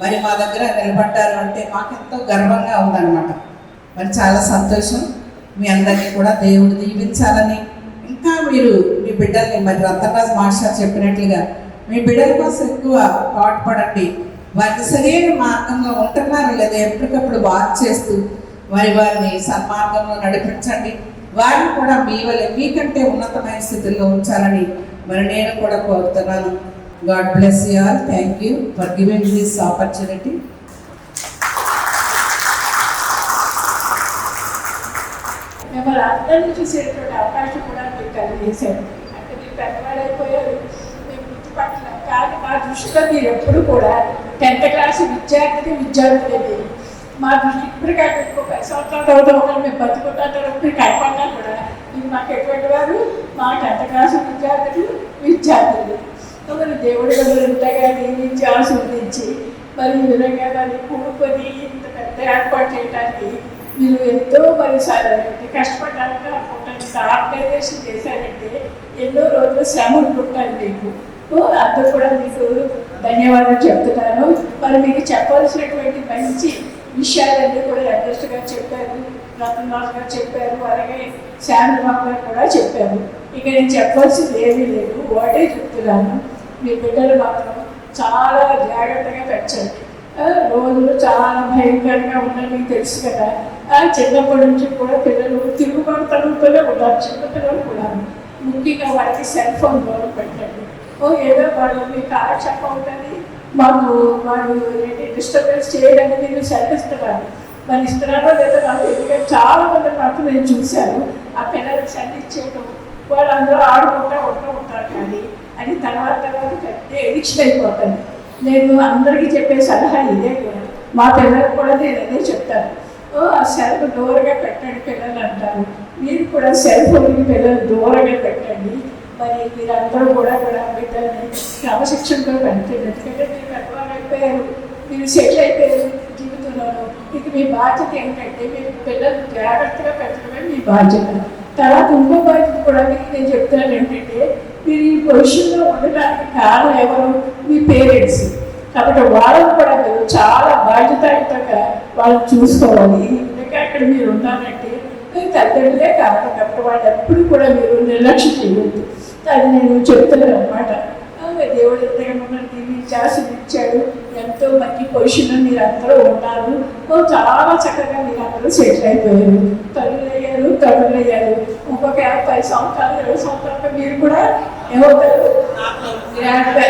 మరి మా దగ్గర నిలబడ్డారు అంటే మాకెంతో గర్వంగా ఉందన్నమాట. మరి చాలా సంతోషం. మీ అందరినీ కూడా దేవుడు దీవించాలని, ఇంకా మీరు మీ బిడ్డల్ని మరి రతన్రాజ్ మాస్టర్ చెప్పినట్లుగా మీ బిడ్డల కోసం ఎక్కువ పాటుపడండి. వారిని సరైన మార్గంలో ఉంటున్నారు లేదా ఎప్పటికప్పుడు వాచ్ చేస్తూ వారిని సన్మార్గంలో నడిపించండి. వారిని కూడా మీ వల్ల మీకంటే ఉన్నతమైన స్థితిలో ఉంచాలని మరి నేను కూడా కోరుతున్నాను. God bless you all. Thank you for giving this opportunity. మిమ్మల్ని అందరినీ చూసేటువంటి అవకాశం కూడా మీకు కలిగేశారు. అంటే మీరు పెద్దవాళ్ళైపోయారు, మేము గుర్తుపట్ల. కానీ మా దృష్టిలో మీరు ఎప్పుడు కూడా 10th క్లాస్ విద్యార్థులే మీరు. మా దృష్టి ఇప్పటికే ఇంకో 10 సంవత్సరాల తర్వాత ఒకరు మేము బతుకున్న తర్వాత కనపడినా కూడా మీరు మాకు ఎటువంటి వారు? మా 10th క్లాస్ విద్యార్థులు. మరి దేవుడి దగ్గర ఇంతగా దీవించి ఆశీర్వదించి మరి ఈ విధంగా మరి కూడుకొని ఇంత పెద్ద ఏర్పాటు చేయడానికి మీరు ఎంతో మరి కష్టపడ్డారని అనుకుంటాను. ఇంత ఆర్గనైజేషన్ చేశారంటే ఎన్నో రోజులు శ్రమ ఉంటుంటాను మీకు. అందరూ కూడా మీకు ధన్యవాదాలు చెప్తున్నాను. మరి మీకు చెప్పాల్సినటువంటి మంచి విషయాలన్నీ కూడా అడ్రస్ గారు చెప్పారు, రతన్రాజ్ గారు చెప్పారు, అలాగే శాంతిబాబు గారు కూడా చెప్పారు. ఇక నేను చెప్పాల్సింది ఏమీ లేదు, ఒకటే చెప్తున్నాను. మీ బిడ్డలు మాత్రం చాలా జాగ్రత్తగా పెంచండి. రోజులు చాలా భయంకరంగా ఉన్నాయి, మీకు తెలుసు కదా. చిన్నప్పటి నుంచి కూడా పిల్లలు తిరుగుబడతనంతోనే ఉన్నారు, చిన్నపిల్లలు కూడా. ముఖ్యంగా వారికి సెల్ ఫోన్ దూరం పెట్టండి. ఏదో వాళ్ళు మీ కాలక్షేపం అవుతుంది, మాకు వాళ్ళు డిస్టర్బెన్స్ చేయడానికి మీరు సెల్ ఇస్తున్నారు. మరి ఇస్తున్నారో లేదో నాకు ఎందుకంటే చాలా మంది మాత్రం నేను చూశాను. ఆ పిల్లలకు సెల్ ఇచ్చేయడం, వాళ్ళు అందరూ ఆడుకుంటూ ఉంటారు. కానీ అది తర్వాత పెద్ద ఎడిక్షన్ అయిపోతుంది. నేను అందరికీ చెప్పే సలహా ఇదే కూడా, మా పిల్లలకు కూడా నేను అదే చెప్తాను. ఆ సెల్ దూరంగా పెట్టండి పిల్లలు అంటారు. మీరు కూడా సెల్ ఫోన్కి పిల్లలు దూరంగా పెట్టండి. మరి మీరందరూ కూడా బిడ్డల్ని క్రమశిక్షణతో పెంచండి. ఎందుకంటే మీరు పెద్దవాళ్ళు అయిపోయారు, మీరు సెటిల్ అయిపోయారు జీవితంలోనూ. ఇక మీ బాధ్యత ఏంటంటే మీరు పిల్లలు జాగ్రత్తగా పెట్టడమే మీ బాధ్యత. తర్వాత ఇంకో బాధ్యత కూడా మీకు నేను చెప్తాను ఏంటంటే, మీరు ఈ పొజిషన్లో ఉండడానికి కారణం ఎవరు? మీ పేరెంట్స్. కాబట్టి వాళ్ళని కూడా మీరు చాలా బాధ్యతాయుతంగా వాళ్ళని చూసుకోవాలి. ఇంకా అక్కడ మీరు ఉన్నారంటే తల్లిదండ్రులే కారణం. కాబట్టి వాళ్ళు ఎప్పుడు కూడా మీరు నిర్లక్ష్యం చేయవద్దు. అది నేను చెప్తున్నాను అనమాట. దేవుడు ఎంతగా మిమ్మల్ని దీవించి ఆశీర్వదించాడు. ఎంతో మంచి పొజిషన్లో మీరు అందరూ ఉన్నారు. చాలా చక్కగా మీరు అందరూ సెటిల్ అయిపోయారు, తల్లులు అయ్యారు. ఇంకొక 50 సంవత్సరాలు 20 సంవత్సరాలు మీరు కూడా ఏమవుతారు?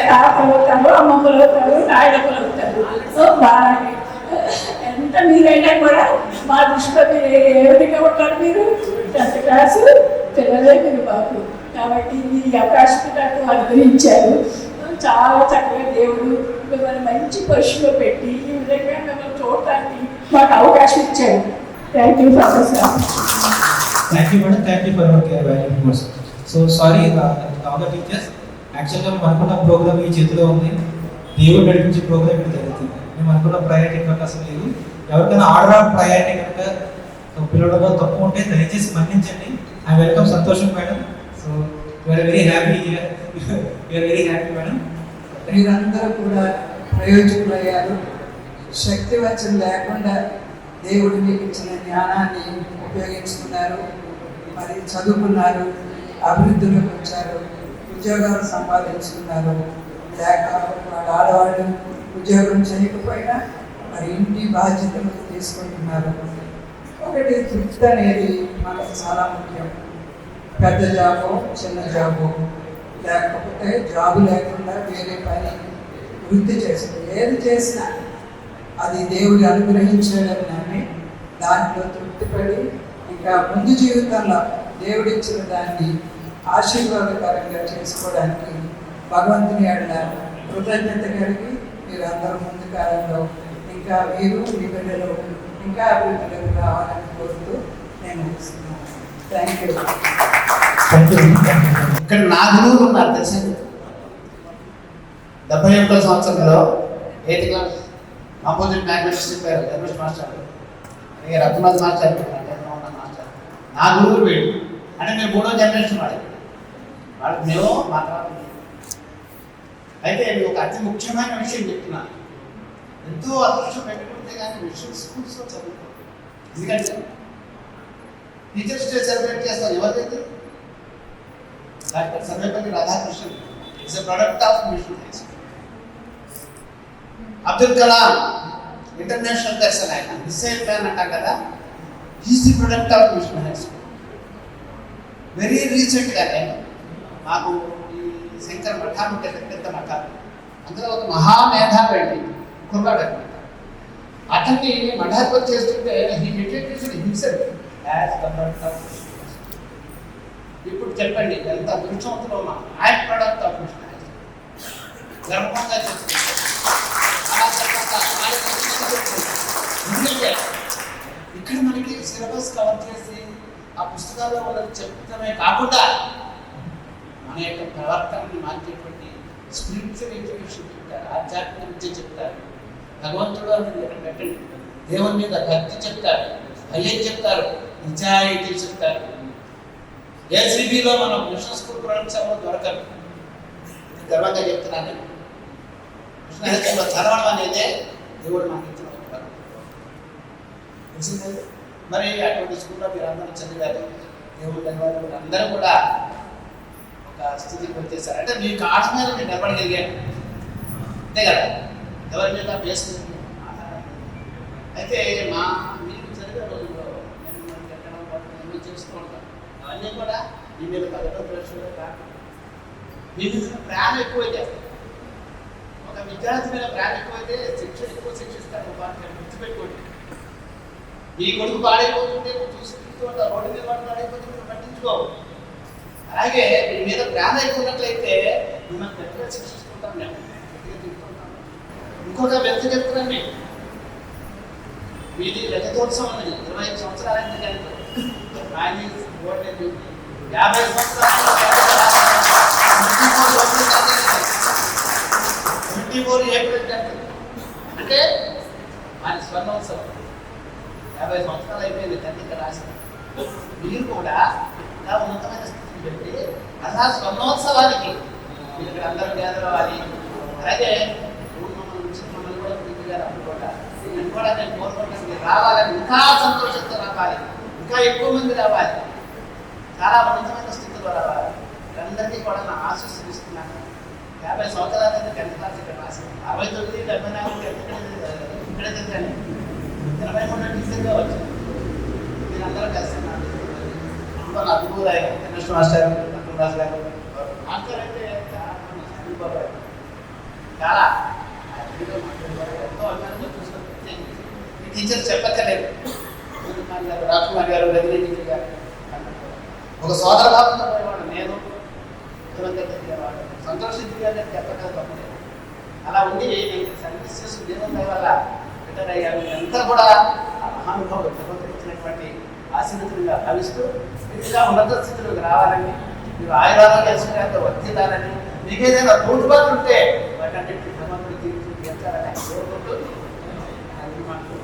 తాతలు అవుతారు, అమ్మమ్మలు అవుతారు, నాయనమ్మలు అవుతారు. బాగా ఎంత మీరైనా కూడా మా దృష్టిలో మీరు ఏ విధంగా ఉంటారు? మీరు 10th క్లాస్ పిల్లలే మీరు బాబు. కాబట్టి మీరు ఈ అవకాశం నాకు అనుగ్రహించారు. చాలా చక్కగా దేవుడు మిమ్మల్ని మంచి పొజిషన్లో పెట్టి ఈ విధంగా మిమ్మల్ని చూడటానికి మాకు అవకాశం ఇచ్చాడు. Thank you professor. Thank you madam, thank you for your valuable words. So sorry all the teachers, యాక్చువల్గా మేము అనుకున్న ప్రోగ్రామ్ ఈ చేతిలో ఉంది. దేవుడు నడిపించే ప్రోగ్రామ్ ఇక్కడ జరుగుతుంది. మేము అనుకున్న ప్రయారిటీ కనుక అసలు లేదు. ఎవరికైనా ఆర్డర్ ఆఫ్ ప్రయారిటీ కనుక పిల్లలలో తప్పు ఉంటే దయచేసి మన్నించండి. ఐ వెల్కమ్ సంతోషం madam. So you're very happy, you're very happy madam. మీరందరూ కూడా ప్రయోజకులయ్యారు. శక్తి వచ్చం లేకుండా దేవుడు మీకు ఇచ్చిన జ్ఞానాన్ని ఉపయోగించుకున్నారు. మరి చదువుకున్నారు, అభివృద్ధిలోకి వచ్చారు, ఉద్యోగాలు సంపాదించుకున్నారు. లేక వాళ్ళ ఆడవాళ్ళు ఉద్యోగం చేయకపోయినా మరి ఇంటి బాధ్యతలు తీసుకుంటున్నారు. ఒకటి తృప్తి అనేది మనకు చాలా ముఖ్యం. పెద్ద జాబు, చిన్న జాబు, లేకపోతే జాబ్ లేకుండా వేరే పని వృద్ధి చేస్తుంది. ఏది చేసినా అది దేవుడు అనుగ్రహించాడని నమ్మి దాంట్లో తృప్తిపడి ఇంకా ముందు జీవితంలో దేవుడు ఇచ్చిన దాన్ని ఆశీర్వాదకరంగా చేసుకోవడానికి భగవంతుని ఎడల కృతజ్ఞత కలిగి మీరందరూ ముందు కాలంలో ఇంకా మీరు మీ బిడ్డలు ఇంకా అభివృద్ధిలోకి రావాలని కోరుతూ నేను ముగిస్తున్నాను. Thank you. ఇక్కడ నా గురువులు ఉన్నారు తెలుసా? 71వ సంవత్సరంలో 8th క్లాస్ ఆపోజిట్ మ్యాథమెటిక్స్ చెప్పారు Ramesh master, Raghunath master master. నా గురువులు వీడు. అంటే మేము 3వ జనరేషన్ వాళ్ళకి మేము మాట్లాడాలి. అయితే నేను ఒక అతి ముఖ్యమైన విషయం చెప్తున్నాను. ఎంతో అదృష్టం పెట్టుకుంటే కానీ మిషన్ స్కూల్స్లో చదువుకోవాలి. ఎందుకంటే టీచర్స్ డే సెలబ్రేట్ చేస్తాను. ఎవరిదైతే doctor Sarvepalli Radhakrishnan it's a product of mission high school. Abdul Kalam international person, ఆయన మిసైల్ మ్యాన్ అంటాం కదా, is the product of mission high school. Very రీసెంట్గానే మాకు ఈ శంకర్ మఠాలు ఉంటే పెద్ద మఠాలు, అందులో ఒక మహామేధావి అండి కుర్రాడు. అతన్ని మఠాధిపతి చేస్తుంటే he introduced himself as the product of mission. ఇప్పుడు చెప్పండి ఎంత అదృష్టవంతులో మా ఆయన ప్రొడక్ట్ ఆఫ్ మిషన్ గర్వంగా చెప్తుంది. ఎందుకంటే ఇక్కడ మనకి సిలబస్ కవర్ చేసి ఆ పుస్తకాల్లో వాళ్ళకి చెప్తమే కాకుండా మన యొక్క ప్రవర్తనని మార్చేటువంటి స్పిరిచువల్ ఎడ్యుకేషన్ చెప్తారు, ఆధ్యాత్మిక విద్య చెప్తారు, భగవంతుడు అని పెట్టండి, దేవుని మీద భక్తి చెప్తారు, భయం చెప్తారు, నిజాయితీ చెప్తారు. ఏసీబీలో మనం మిషన్ స్కూల్ ప్రొడక్ట్స్ ఎవరో దొరకదు. గర్వంగా చెప్తున్నాను. మిషన్ హై స్కూల్లో చదవడం అనేదే దేవుడు మనకి ఇచ్చిన తెలిసిందే. మరి అటువంటి స్కూల్లో మీరు అందరూ చదివారు. దేవుడు ధన్యవాదాలు. మీరు అందరూ కూడా ఒక స్థితికి వచ్చేసారు. అంటే మీ కాస్ట్ మీద మీరు నిలబడగలిగారు, అంతే కదా. ఎవరి మీద బేస్ అయితే మా మీరు చదివే రోజుల్లో నేను చేస్తూ ఉంటాను. అవన్నీ కూడా మీ మీద పదవ ప్రశ్నలు కాదు, మీ మీద ప్రేమ ఎక్కువైతే, ఒక విద్యార్థి మీద ప్రేమ ఎక్కువైతే ఎక్కువ శిక్షిస్తారు. గుర్తుపెట్టుకోండి. ఈ కొడుకు పాడైపోతుంటే నువ్వు చూసుకుంటూ ఉంటావు, రోడ్డు మీద పాడైపోతే నువ్వు పట్టించుకోవు. అలాగే మీ మీద ప్రేమ ఎక్కువైనట్లయితే మిమ్మల్ని గట్టిగా శిక్షిస్తుంటాం, మేము గట్టిగా తింటుంటాం. ఇంకొక వ్యక్తి చెప్తున్నాను, మీది రజతోత్సవం ఉన్నది. 25 సంవత్సరాలైంది కానీ 50 సంవత్సరాలు 24 ఏప్రిల్ అంటే మన స్వర్ణోత్సవం. 50 సంవత్సరాలు అయిపోయింది తండ్రి ఇక్కడ రాసిన. మీరు కూడా ఇలా ఉన్నతమైన స్థితిని పెట్టి అలా స్వర్ణోత్సవానికి మీరు ఇక్కడ అందరూ గ్యాదర్ అవ్వాలి. అలాగే మమ్మల్ని కూడా పూర్తిగా అనుకోవాలి. నేను కూడా నేను కోరుకుంటాను, మీరు రావాలని, ఇంకా సంతోషంతో రావాలి, ఇంకా ఎక్కువ మంది రావాలి, చాలా ఉన్నతమైన స్థితిలో రావాలి. అందరికీ కూడా నా ఆశీస్సులు ఇస్తున్నాను. 50 సంవత్సరాల నుంచి 10th క్లాస్ ఇక్కడ రాశాను. 69, 74 ఇక్కడే తిరిగాను. 23 టీచర్గా వచ్చాను. మీరు అందరూ కలిసినారు. అందరూ నా గురువు కృష్ణ మాస్టర్, రాజు గారు మాస్టర్ అయితే చాలా ఎంతో అభిమానంగా చూసుకుంటే ఈ టీచర్ చెప్పక్కర్లేదు. రాజ్కుమార్ గారు, రజనీ టీచర్ గారు ఒక సోదర భావంతో పోయేవాడు. నేను తిరిగేవాడు, సంతోషించి గారు చెప్పక్కర్లేదు తప్పలేదు. అలా ఉండి నేను సర్వీస్ చేసి దేవుని వల్ల రిటైర్ అయ్యాను. అంతా కూడా ఆ మహానుభావుడు భగవంతుడు ఇచ్చినటువంటి ఆశీర్వదిగా భావిస్తూ ఇంకా ఉన్నత స్థితిలోకి రావాలని, మీరు ఆయురారోగ్యంతో వర్తిల్లాలని, మీకు ఏదైనా తోడుబాటు ఉంటే వాటన్నింటి భగవంతుడు తీర్చాలని కోరుకుంటూ మనకు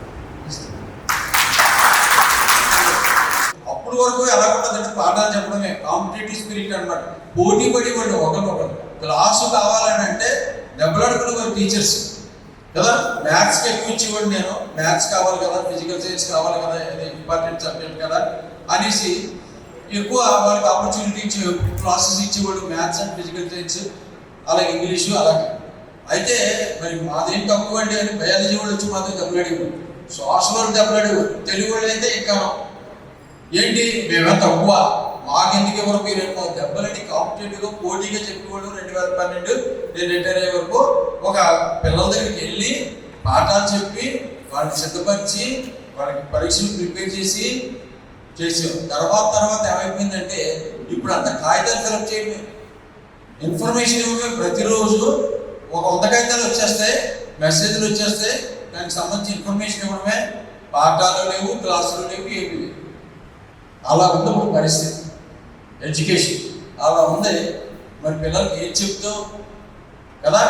ఇస్తున్నాను. అప్పుడు వరకు ఎలా ఉంటుందంటే పాఠాలు చెప్పడమే కాంపిటేటివ్ స్పిరిట్ అనమాట. పోటీ పడి వాళ్ళు ఒకరినొకరు క్లాసు కావాలని అంటే దెబ్బలాడుకునే టీచర్స్ కదా. మ్యాథ్స్కి ఎక్కువ ఇచ్చేవాడు నేను, మ్యాథ్స్ కావాలి కదా, ఫిజికల్ సైన్స్ కావాలి కదా, ఇది ఇంపార్టెంట్ సబ్జెక్ట్ కదా అనేసి ఎక్కువ వాళ్ళకి ఆపర్చునిటీ ఇచ్చే క్లాసెస్ ఇచ్చేవాడు. మ్యాథ్స్ అండ్ ఫిజికల్ సైన్స్, అలాగే ఇంగ్లీషు అలాగే. అయితే మరి మాదేం తక్కువ అండి అని బయాలజీ వాళ్ళు వచ్చి మాతో దెబ్బలాడేవాడు, సోషల్ వాళ్ళు దెబ్బలాడేవాడు, తెలుగు వాళ్ళు అయితే ఇంకా ఏంటి మేమే తక్కువ మాకెందుకు ఎవరు మీరు దెబ్బలని కాంపిటేటివ్గా పోటీగా చెప్పేవాడు 2012 నేను రిటైర్ అయ్యే వరకు ఒక పిల్లల దగ్గరికి వెళ్ళి పాఠాలు చెప్పి వాళ్ళకి సిద్ధపరిచి వాళ్ళకి పరీక్షలు ప్రిపేర్ చేసి చేసాం. తర్వాత ఏమైపోయిందంటే ఇప్పుడు అంత కాగితాలు ఫిలప్ చేయడమే, ఇన్ఫర్మేషన్ ఇవ్వడమే. ప్రతిరోజు ఒక 100 కాగితాలు వచ్చేస్తాయి, మెసేజ్లు వచ్చేస్తాయి, దానికి సంబంధించి ఇన్ఫర్మేషన్ ఇవ్వడమే. పాఠాలు లేవు, క్లాసులు లేవు, ఏమి లేవు. అలా ఉంది ఇప్పుడు పరిస్థితి, ఎడ్యుకేషన్ అలా ఉంది. మరి పిల్లలకి ఏం చెప్తావు కదా,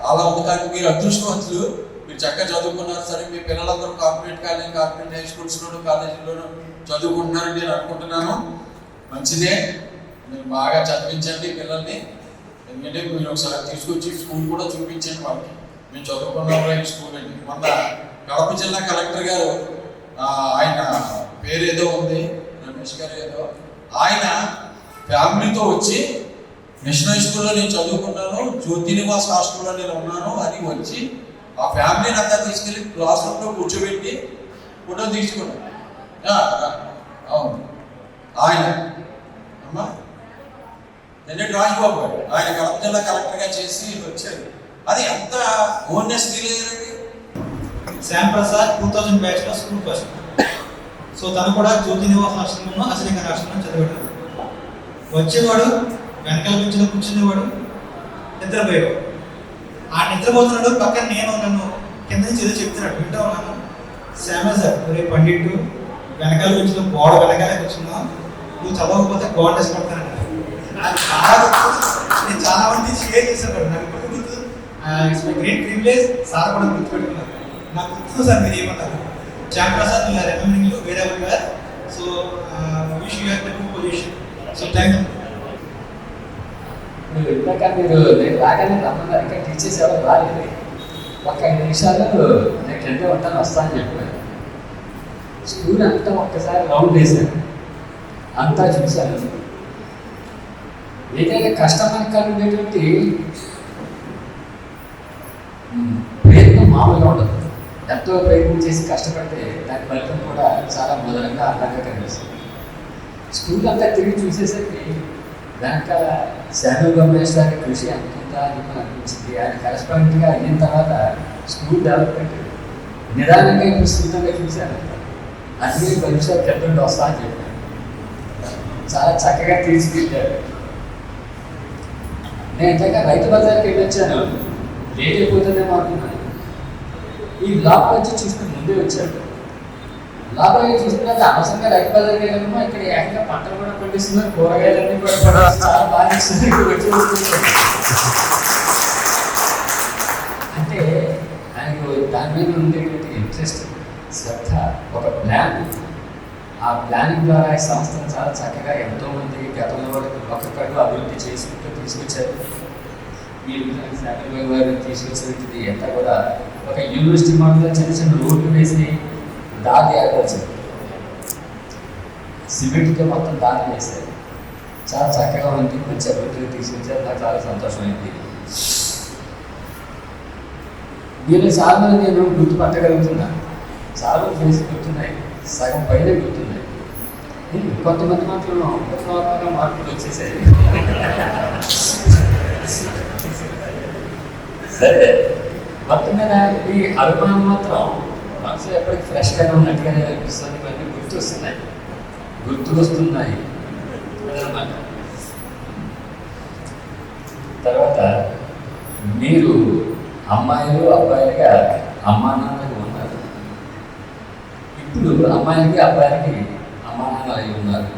అలా ఉంది. కానీ మీరు అదృష్టవంతులు, మీరు చక్కగా చదువుకున్నారు. సరే, మీ పిల్లలందరూ కార్పొరేట్ కాలేజ్, కార్పొరేట్ హై స్కూల్స్లోనూ కాలేజీల్లోనూ చదువుకుంటున్నారని నేను అనుకుంటున్నాను. మంచిదే, మీరు బాగా చదివించండి పిల్లల్ని. ఎందుకంటే మీరు ఒకసారి తీసుకొచ్చి స్కూల్ కూడా చూపించండి వాళ్ళకి. మేము చదువుకున్న స్కూల్ అండి. మొన్న కడప జిల్లా కలెక్టర్ గారు, ఆయన పేరు ఏదో ఉంది, రమేష్ గారు ఏదో, ఆయన ఫ్యామిలీతో వచ్చి మిషన్ హై స్కూల్లో నేను చదువుకున్నాను, జ్యోతి నివాస్ హాస్టల్లో నేను ఉన్నాను అని వచ్చి ఆ ఫ్యామిలీని అంతా తీసుకెళ్ళి క్లాస్ రూమ్లో కూర్చోబెట్టి ఫోటో తీసుకున్నాను. అవును, ఆయన అమ్మా రాజ్ బాబు గారు, ఆయన కడప జిల్లా కలెక్టర్గా చేసి వచ్చారు. అది అంత ఓన్నెస్ ఫీల్ అయ్యారండి. శ్యామ్ ప్రసాద్ 2000 బ్యాచ్లో స్కూల్ ఫస్ట్. సో తను కూడా జ్యోతి నివాస్ హాస్టల్లో అసలు హాస్టల్లో చదివాడు. వచ్చేవాడు, వెనకాల బెంచ్లో కూర్చునేవాడు, నిద్రపోయేవాడు. ఆ నిద్రపోతున్నాడు, పక్కన నేను నన్ను కింద నుంచి ఏదో చెప్తున్నాడు, వింటా ఉన్నాను. శ్యామే సార్, రేపు పండిట్టు వెనకాల బెంచ్లో గోడ వెనకాలే కూర్చున్నావు, నువ్వు చదవకపోతే గోడ వేసుకుంటాను. నేను చాలా మంది షేర్ చేశాను. నాకు గుర్తు, it's my great privilege. Sir కూడా గుర్తుపెట్టుకున్నారు. నాకు గుర్తు సార్, మీరు ఏమన్నారు, Shyam Prasad you are remembering you wherever you are. So wish you are the good position. So thank you. ఇందాక మీరు నేను రాగానే రమ్మన్నారు, ఇంకా టీచర్స్ ఎవరు రాలేదు. ఒక 5 నిమిషాలు నేను కింద ఉంటాను, వస్తానని చెప్పాను. స్కూల్ అంతా ఒక్కసారి రౌండ్ వేసాను, అంతా చూశాను. ఏదైనా కష్టమని ఉండేటువంటి ప్రయత్నం మామూలుగా ఉండదు. ఎంతో ప్రయత్నం చేసి కష్టపడితే దాని ఫలితం కూడా చాలా మధురంగా అందంగా కనిపిస్తుంది. స్కూల్ అంతా తిరిగి చూసేసరికి వెనకాల శామ్యూల్ గమేష్ గారి కృషి అంతా అని అనిపించింది. ఆయన కరెస్పాండెంట్గా అయిన తర్వాత స్కూల్ డెవలప్మెంట్ నిదానంగా విస్తృతంగా చూశాను. అందుకే పరీక్షలు కింద వస్తా అని చెప్పాను. చాలా చక్కగా తీర్చిదిద్దారు. నేను ఇంతగా రైతు బజార్కి వెళ్ళొచ్చాను, లేట్ అయిపోతుందేమో అనుకున్నాను. ఈ లోపల వచ్చి చూసుకుని ముందే వచ్చాడు. లోపలికి చూసుకున్నాక అవసరంగా రైతు బజార్కి వెళ్ళాము. ఇక్కడ ఏకంగా పంటలు కూడా పండిస్తున్నారు, కూరగాయలన్నీ కూడా చాలా బాగా వచ్చి అంటే ఆయనకు దాని మీద ఉండేటువంటి ఇంట్రెస్ట్, శ్రద్ధ, ఒక ప్లాన్. ఆ ప్లానింగ్ ద్వారా ఈ సంస్థను చాలా చక్కగా ఎంతోమంది గతంలో వాళ్ళకి ఒక్కొక్కరు అభివృద్ధి చేసుకుంటూ తీసుకొచ్చారు. ఈ విధంగా శాఖలు గారు తీసుకొచ్చేది ఎంత కూడా ఒక యూనివర్సిటీ మోడల్లో చిన్న చిన్న రోడ్లు వేసి దారి ఏర్పరిచారు. సిమెంట్తో మొత్తం దారి వేశారు. చాలా చక్కగా ఉంది, మంచి అభివృద్ధిగా తీసుకొచ్చారు. నాకు చాలా సంతోషమైంది. మీరు చాలా నేను గుర్తుపట్టగలుగుతున్నాను. చాలా ఫేస్ గుర్తున్నాయి, సగం పైన గుర్తున్నాయి. కొంతమంది మాత్రం ఉత్సాహంగా మార్పులు వచ్చేసాయి. సరే, మొత్తం మీద ఈ అనుభవం మాత్రం మనసు ఎప్పటికీ ఫ్రెష్గానే ఉన్నట్టుగానే అనిపిస్తుంది. ఇవన్నీ గుర్తుకొస్తున్నాయి అదనమాట. తర్వాత మీరు అమ్మాయిలు అబ్బాయిలుగా అమ్మా నాన్నలు ఉన్నారు. ఇప్పుడు అమ్మాయిలకి అబ్బాయిలకి అమ్మా నాన్నలు అయి ఉన్నారు.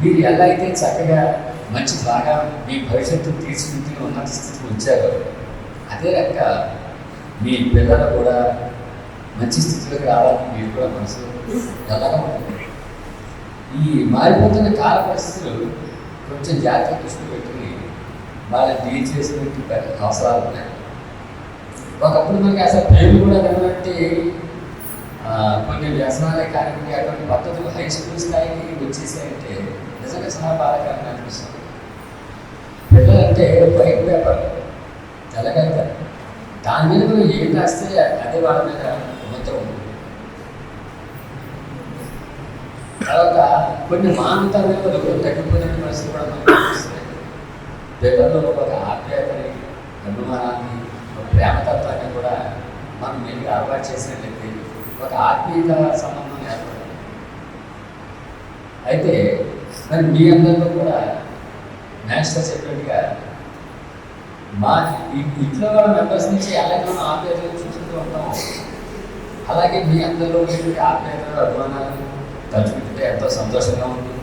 మీరు ఎలా అయితే చక్కగా మంచి బాగా మీ భవిష్యత్తు తీసుకుంటూ ఉన్నత స్థితికి వచ్చారో, అదే రకంగా మీ పిల్లలు కూడా మంచి స్థితిలోకి రావాలని మీరు కూడా మనసు ఎలాగా ఉంటుంది. ఈ మారిపోతున్న కాల పరిస్థితులు కొంచెం జాగ్రత్త దృష్టి పెట్టుకుని వాళ్ళని డీల్ చేసినటువంటి అవసరాలు ఉన్నాయి. ఒకప్పుడు మనకి అసలు పేరు కూడా కనబట్టి కొన్ని వ్యసనాలే కానివ్వండి, అటువంటి పద్ధతులు హై స్కూల్ స్థాయికి వచ్చేసాయంటే నిజంగా చాలా బాధాకరంగా అనిపిస్తుంది. పిల్లలంటే వైట్ పేపర్ తెల్లగలుగుతారు, దాని మీద మనం ఏం రాస్తే అదే వాళ్ళ మీద ముద్ర ఉంటుంది. తర్వాత కొన్ని మానవతలు తగ్గిపోయిన పరిస్థితి కూడా మనకు కనిపిస్తుంది. పిల్లల్లో ఒక ఆప్యాయతని, అభిమానాన్ని, ఒక ప్రేమతత్వాన్ని కూడా మనం మెల్లిగా అలవాటు చేసినట్లయితే ఒక ఆత్మీయత సంబంధం ఏర్పడుతుంది. అయితే మరి మీ అందరిలో కూడా మాస్టర్ చెప్పినట్టుగా మా ఇంట్లో వాళ్ళ మెంబర్స్ నుంచి ఎలాగ మనం ఆప్యాయతలు చూసుకుంటూ ఉంటాము, అలాగే మీ అందరిలో ఉన్నటువంటి ఆప్యాయతలు, అభిమానాలు తలుచుకుంటే ఎంతో సంతోషంగా ఉంటుంది.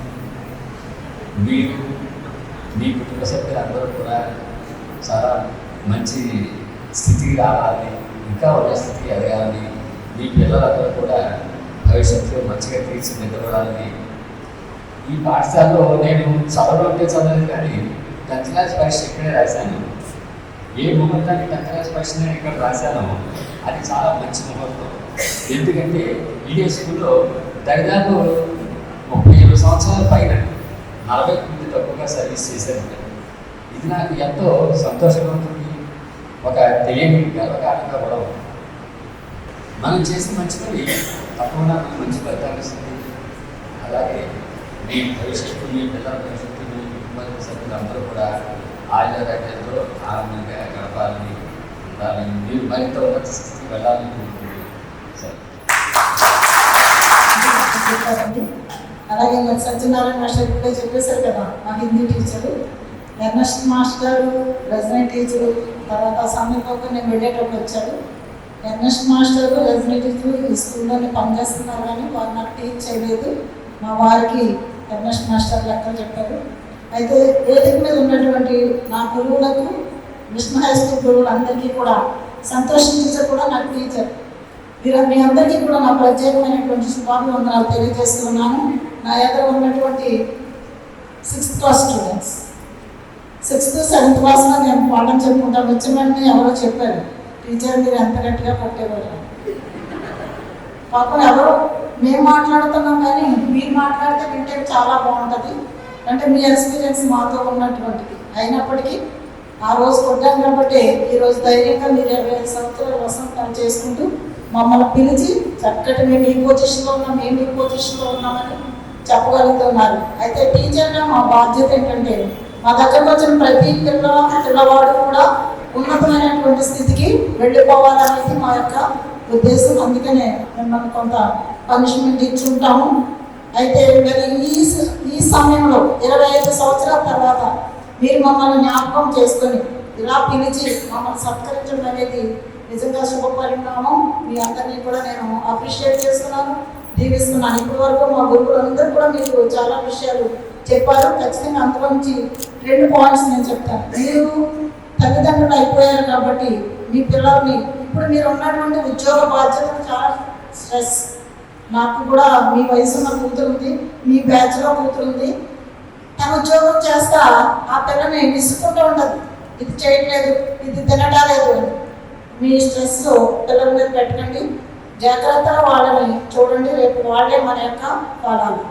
మీరు మీ కుటుంబ సభ్యులు అందరూ కూడా చాలా మంచి స్థితికి రావాలని, ఇంకా ఉన్న స్థితికి ఎదగాలని, మీ పిల్లలందరూ కూడా భవిష్యత్తులో మంచిగా తీర్చిదిద్దబడాలని. ఈ పాఠశాలలో నేను చదవడం చదవలేదు, కానీ 10th క్లాస్ పరీక్ష ఇక్కడే రాశాను. ఏ ముహూర్తానికి 10th క్లాస్ పరీక్ష నేను ఇక్కడ రాశానో అది చాలా మంచి ముహూర్తం. ఎందుకంటే ఈ స్కూల్లో దాదాపు 37 సంవత్సరాల పైన 40 తక్కువగా సర్వీస్ చేశాను. ఇది నాకు ఎంతో సంతోషంగా ఉంటుంది, ఒక తెలియని గర్వకారణంగా కూడా ఉంది. మనం చేసిన మంచి పని తప్పకుండా మనకు మంచి ఫలితాలు ఇస్తుంది. అలాగే మీ భవిష్యత్తు, మీ పిల్లల భవిష్యత్తు, మీ కుటుంబ సభ్యులు అందరూ కూడా ఆయుర్వేదంతో ఆనందంగా గడపాలని, ఉండాలని, మీరు మరింత ఉన్నత స్థితికి వెళ్ళాలని కోరుకుంటున్నాను. సరే, అలాగే మరి సత్యనారాయణ మాస్టర్ ఇప్పుడే చెప్పేశారు కదా, మా Hindi teacher, Ernest master, resident teacher, తర్వాత సమయంలో నేను వెళ్ళేటప్పుడు వచ్చాడు. ఎర్నస్ట్ మాస్టర్, రెసిడెంట్ టీచరు ఈ స్కూల్లోనే పనిచేస్తున్నారు, కానీ వారు నాకు టీచ్ చేయలేదు. మా వారికి ఎర్నస్ట్ మాస్టర్ లెక్కలు చెప్పారు. అయితే వేదిక మీద ఉన్నటువంటి నా గురువులకు, విష్ణు హై స్కూల్ గురువులందరికీ కూడా, సంతోష్ టీచర్ కూడా నాకు టీచర్, మీ అందరికీ కూడా నా ప్రత్యేకమైనటువంటి శుభాభివందనాలు తెలియజేస్తున్నాను. నా ఎదురు ఉన్నటువంటి 6th class students, 6th, 7th క్లాస్లో నేను పాఠం చెప్పుకుంటాను. వచ్చేమని ఎవరో చెప్పారు, టీచర్ మీరు ఎంత గట్టిగా కొట్టేవారు. పాపం ఎవరో మేము మాట్లాడుతున్నాం, కానీ మీరు మాట్లాడితే వింటే చాలా బాగుంటుంది. అంటే మీ ఎక్స్పీరియన్స్ మాతో ఉన్నటువంటిది అయినప్పటికీ ఆ రోజు కొట్టాను కాబట్టి ఈరోజు ధైర్యంగా మీరు 25 సంవత్సరాల వసంతాలు చేసుకుంటూ మమ్మల్ని పిలిచి చక్కటి మేము ఈ పొజిషన్లో ఉన్నాం, మేము ఈ పొజిషన్లో ఉన్నామని చెప్పగలుగుతున్నారు. అయితే టీచర్గా మా బాధ్యత ఏంటంటే మా దగ్గరకు వచ్చిన ప్రతి పిల్లవాడు కూడా ఉన్నతమైనటువంటి స్థితికి వెళ్ళిపోవాలనేది మా యొక్క ఉద్దేశం. అందుకనే మిమ్మల్ని కొంత పనిష్మెంట్ ఇచ్చి ఉంటాము. అయితే మరి ఈ సమయంలో 25 సంవత్సరాల తర్వాత మీరు మమ్మల్ని జ్ఞాపకం చేసుకొని ఇలా పిలిచి మమ్మల్ని సత్కరించడం అనేది నిజంగా శుభపరిణామం. మీ అందరినీ కూడా నేను అప్రిషియేట్ చేస్తున్నాను, దీవిస్తున్నాను. ఇప్పటి వరకు మా గురువులందరూ కూడా మీకు చాలా విషయాలు చెప్పారు. ఖచ్చితంగా అందులోంచి 2 పాయింట్స్ నేను చెప్తాను. మీరు తల్లిదండ్రులు అయిపోయారు కాబట్టి మీ పిల్లల్ని, ఇప్పుడు మీరు ఉన్నటువంటి ఉద్యోగ బాధ్యతలు చాలా స్ట్రెస్. నాకు కూడా మీ వయసున్న కూతురు ఉంది, మీ బ్యాచ్లో కూతురు ఉంది. తన ఉద్యోగం చేస్తా ఆ పిల్లని విసుకుంటూ ఉండదు, ఇది చేయట్లేదు, ఇది తినటాలేదు అని. మీ స్ట్రెస్ పిల్లల మీద పెట్టకండి, జాగ్రత్తగా వాళ్ళని చూడండి. రేపు వాళ్ళే మన యొక్క ఫలాలు.